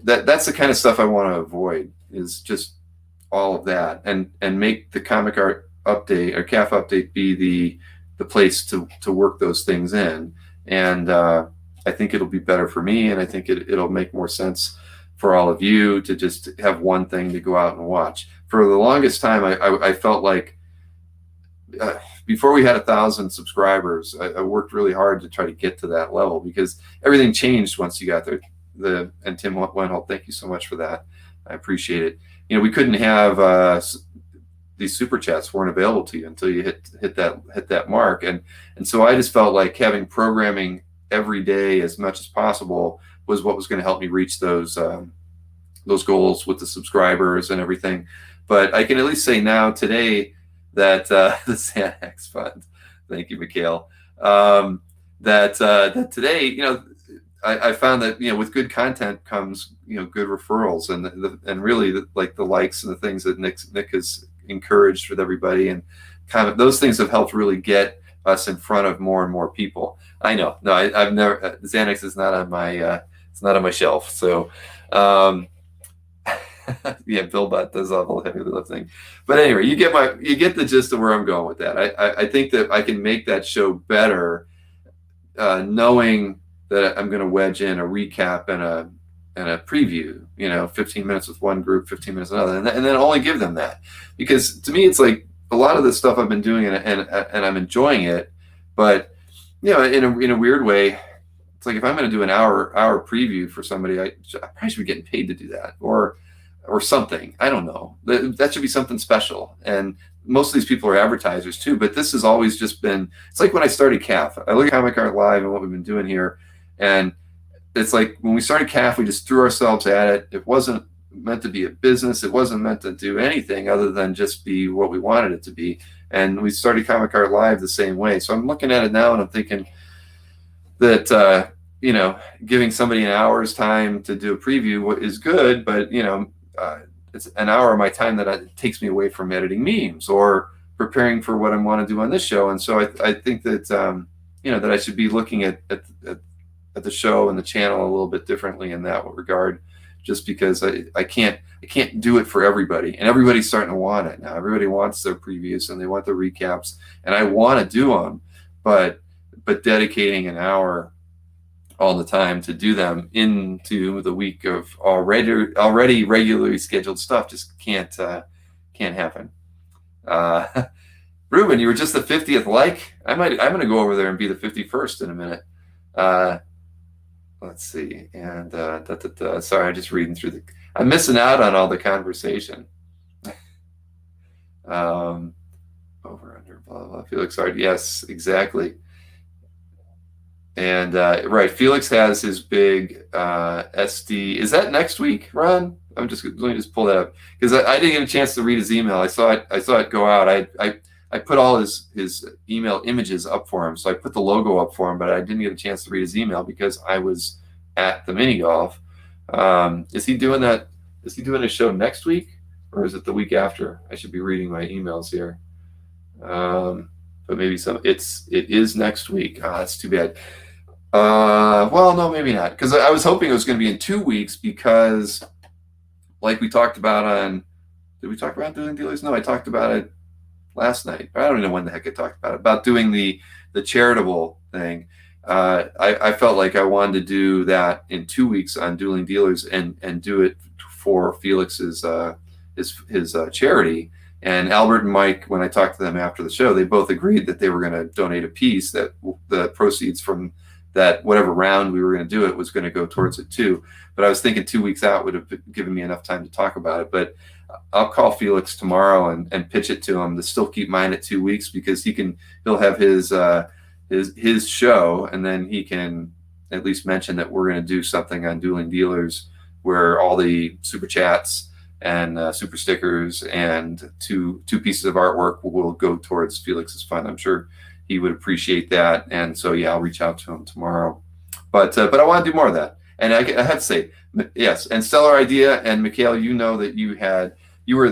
that's the kind of stuff I want to avoid, is just all of that, and make the Comic Art Update or CAF Update be the place to work those things in. And I think it'll be better for me, and I think it'll make more sense for all of you to just have one thing to go out and watch. For the longest time, I felt like before we had 1,000 subscribers, I worked really hard to try to get to that level, because everything changed once you got there. And Tim Wenholt, thank you so much for that. I appreciate it. We couldn't have these super chats weren't available to you until you hit that mark, and so I just felt like having programming every day as much as possible was what was going to help me reach those goals with the subscribers and everything. But I can at least say now today that the Xanax Fund, thank you, Mikhail, that today, I found that, with good content comes, good referrals, and really like the likes and the things that Nick has encouraged with everybody, and kind of those things have helped really get us in front of more and more people. I know, no, I've never, Xanax is not on my, it's not on my shelf. So, yeah, Billbot does all the heavy lifting. But anyway, you get the gist of where I'm going with that. I think that I can make that show better, knowing that I'm going to wedge in a recap and a preview, 15 minutes with one group, 15 minutes with another, and then only give them that. Because to me, it's like a lot of this stuff I've been doing, and I'm enjoying it, but in a weird way, it's like if I'm going to do an hour preview for somebody, I probably should be getting paid to do that, or something. I don't know. That should be something special. And most of these people are advertisers too, but this has always just been, it's like when I started CAF, I look at Comic Art Live and what we've been doing here, and it's like when we started CAF, we just threw ourselves at it. It wasn't meant to be a business. It wasn't meant to do anything other than just be what we wanted it to be. And we started Comic Art Live the same way. So I'm looking at it now and I'm thinking that, giving somebody an hour's time to do a preview is good, but, it's an hour of my time that it takes me away from editing memes or preparing for what I want to do on this show. And so I think that, that I should be looking at the show and the channel a little bit differently in that regard, just because I can't do it for everybody, and everybody's starting to want it now. Everybody wants their previews and they want the recaps, and I want to do them, but dedicating an hour all the time to do them into the week of already regularly scheduled stuff just can't happen. Ruben, you were just the 50th like. I'm going to go over there and be the 51st in a minute. Let's see. And sorry, I'm just reading through I'm missing out on all the conversation. Over under blah blah. Felix Art, yes, exactly. And right, Felix has his big SD. Is that next week, Ron? Let me just pull that up, because I didn't get a chance to read his email. I saw it go out. I put all his email images up for him, so I put the logo up for him, but I didn't get a chance to read his email because I was at the mini golf. Is he doing that? Is he doing a show next week, or is it the week after? I should be reading my emails here. But maybe it is next week. That's too bad. Well, no, maybe not, because I was hoping it was going to be in 2 weeks, because like we talked about on, did we talk about Dueling Dealers? No, I talked about it last night. I don't know when the heck I talked about doing the charitable thing. I felt like I wanted to do that in 2 weeks on Dueling Dealers and do it for Felix's his charity. And Albert and Mike, when I talked to them after the show, they both agreed that they were going to donate a piece, that the proceeds from that whatever round we were going to do it was going to go towards it too. But I was thinking 2 weeks out would have given me enough time to talk about it. But I'll call Felix tomorrow and pitch it to him to still keep mine at 2 weeks, because he'll have his show, and then he can at least mention that we're going to do something on Dueling Dealers where all the super chats and super stickers and two pieces of artwork will go towards Felix's fund. I'm sure he would appreciate that, and so yeah, I'll reach out to him tomorrow. But I want to do more of that, and I have to say yes. And stellar idea. And Mikhail, you know that you were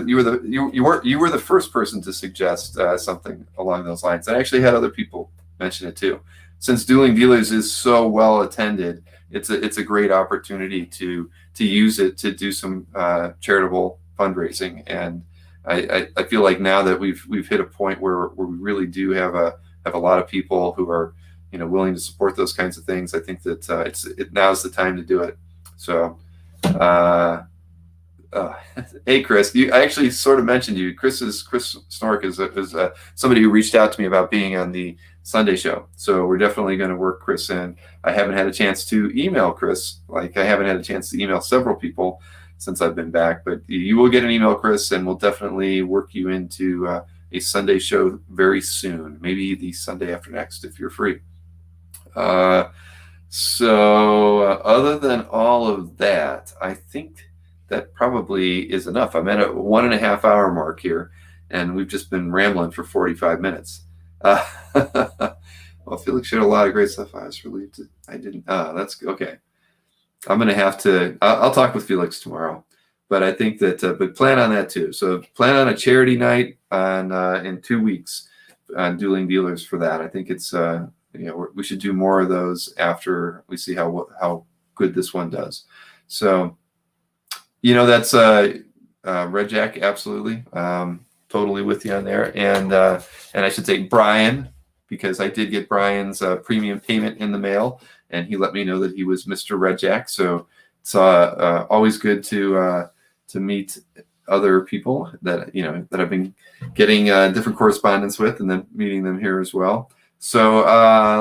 the first person to suggest something along those lines. I actually had other people mention it too. Since Dueling Dealers is so well attended, it's a great opportunity to use it to do some charitable fundraising. And I feel like now that we've hit a point where we really do have a lot of people who are willing to support those kinds of things. I think that now's the time to do it. So hey Chris, I actually sort of mentioned you. Chris Snork is somebody who reached out to me about being on the Sunday show. So we're definitely going to work Chris in. I haven't had a chance to email Chris. Like, I haven't had a chance to email several people since I've been back, but you will get an email, Chris, and we'll definitely work you into a Sunday show very soon. Maybe the Sunday after next if you're free. So other than all of that, I think that probably is enough. I'm at a 1.5 hour mark here, and we've just been rambling for 45 minutes. Well, Felix shared a lot of great stuff. I was relieved I didn't. That's okay. I'm going to have to, I'll talk with Felix tomorrow, but I think that, but plan on that too. So plan on a charity night in 2 weeks on Dueling Dealers for that. I think it's, we should do more of those after we see how good this one does. So, that's Red Jack. Absolutely. Totally with you on there. And I should say Brian, because I did get Brian's premium payment in the mail, and he let me know that he was Mr. Red Jack. So it's always good to meet other people that that I've been getting different correspondence with, and then meeting them here as well. So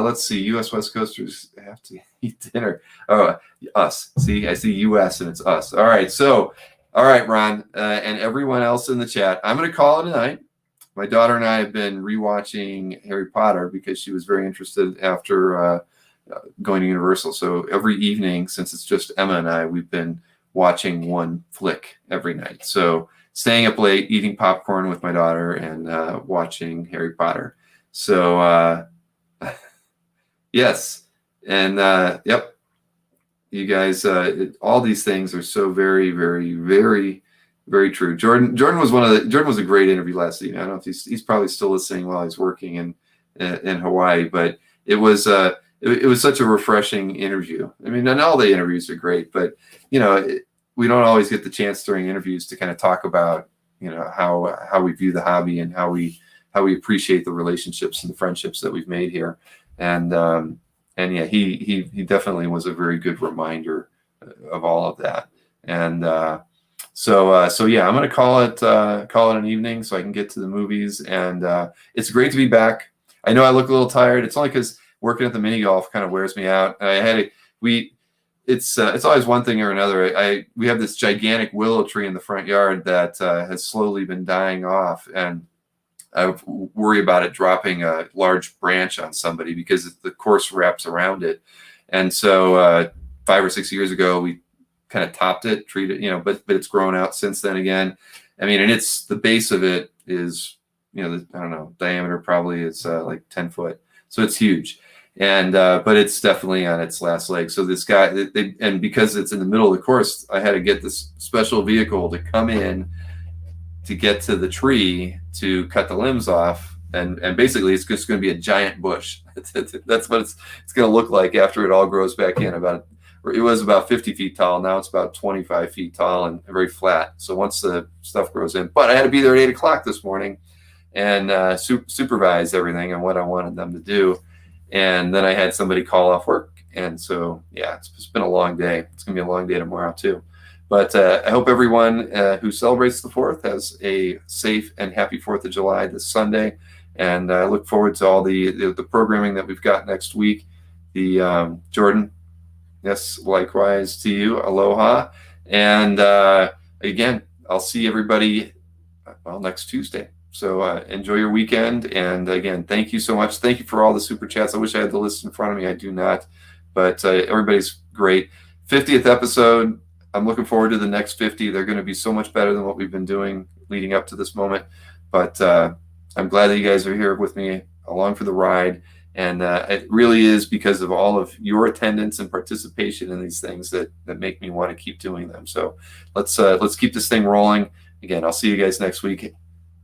let's see. U.S. West Coasters have to eat dinner. Oh, us. See, I see U.S. and it's us. All right. So, all right, Ron, and everyone else in the chat, I'm going to call it a night. My daughter and I have been rewatching Harry Potter because she was very interested after going to Universal. So every evening, since it's just Emma and I, we've been watching one flick every night. So staying up late, eating popcorn with my daughter, and watching Harry Potter. So yes, and yep, you guys, all these things are so very, very, very, very true. Jordan was a great interview last evening. I don't know if he's probably still listening while he's working in Hawaii, but it was such a refreshing interview. I mean, and all the interviews are great, but we don't always get the chance during interviews to kind of talk about how we view the hobby and how we appreciate the relationships and the friendships that we've made here. And yeah, he definitely was a very good reminder of all of that. And so yeah, I'm going to call it an evening so I can get to the movies. And it's great to be back. I know I look a little tired. It's only because working at the mini golf kind of wears me out. It's always one thing or another. We have this gigantic willow tree in the front yard that has slowly been dying off, and I worry about it dropping a large branch on somebody because the course wraps around it. And so 5 or 6 years ago, we kind of topped it, treated, but it's grown out since then again. I mean, and it's the base of it is, I don't know, diameter probably is like 10 foot. So it's huge. And but it's definitely on its last leg. So this guy, and because it's in the middle of the course, I had to get this special vehicle to come in to get to the tree to cut the limbs off, and basically it's just going to be a giant bush. That's what it's going to look like after it all grows back in, about it was about 50 feet tall. Now it's about 25 feet tall and very flat. So once the stuff grows in, but I had to be there at 8 o'clock this morning and supervise everything and what I wanted them to do. And then I had somebody call off work. And so, yeah, it's been a long day. It's going to be a long day tomorrow too. But I hope everyone who celebrates the 4th has a safe and happy 4th of July this Sunday. And I look forward to all the programming that we've got next week. Jordan, yes, likewise to you. Aloha. And again, I'll see everybody, well, next Tuesday. So enjoy your weekend. And again, thank you so much. Thank you for all the super chats. I wish I had the list in front of me. I do not. But everybody's great. 50th episode. I'm looking forward to the next 50. They're going to be so much better than what we've been doing leading up to this moment. But I'm glad that you guys are here with me along for the ride. And it really is because of all of your attendance and participation in these things that make me want to keep doing them. So let's keep this thing rolling. Again, I'll see you guys next week.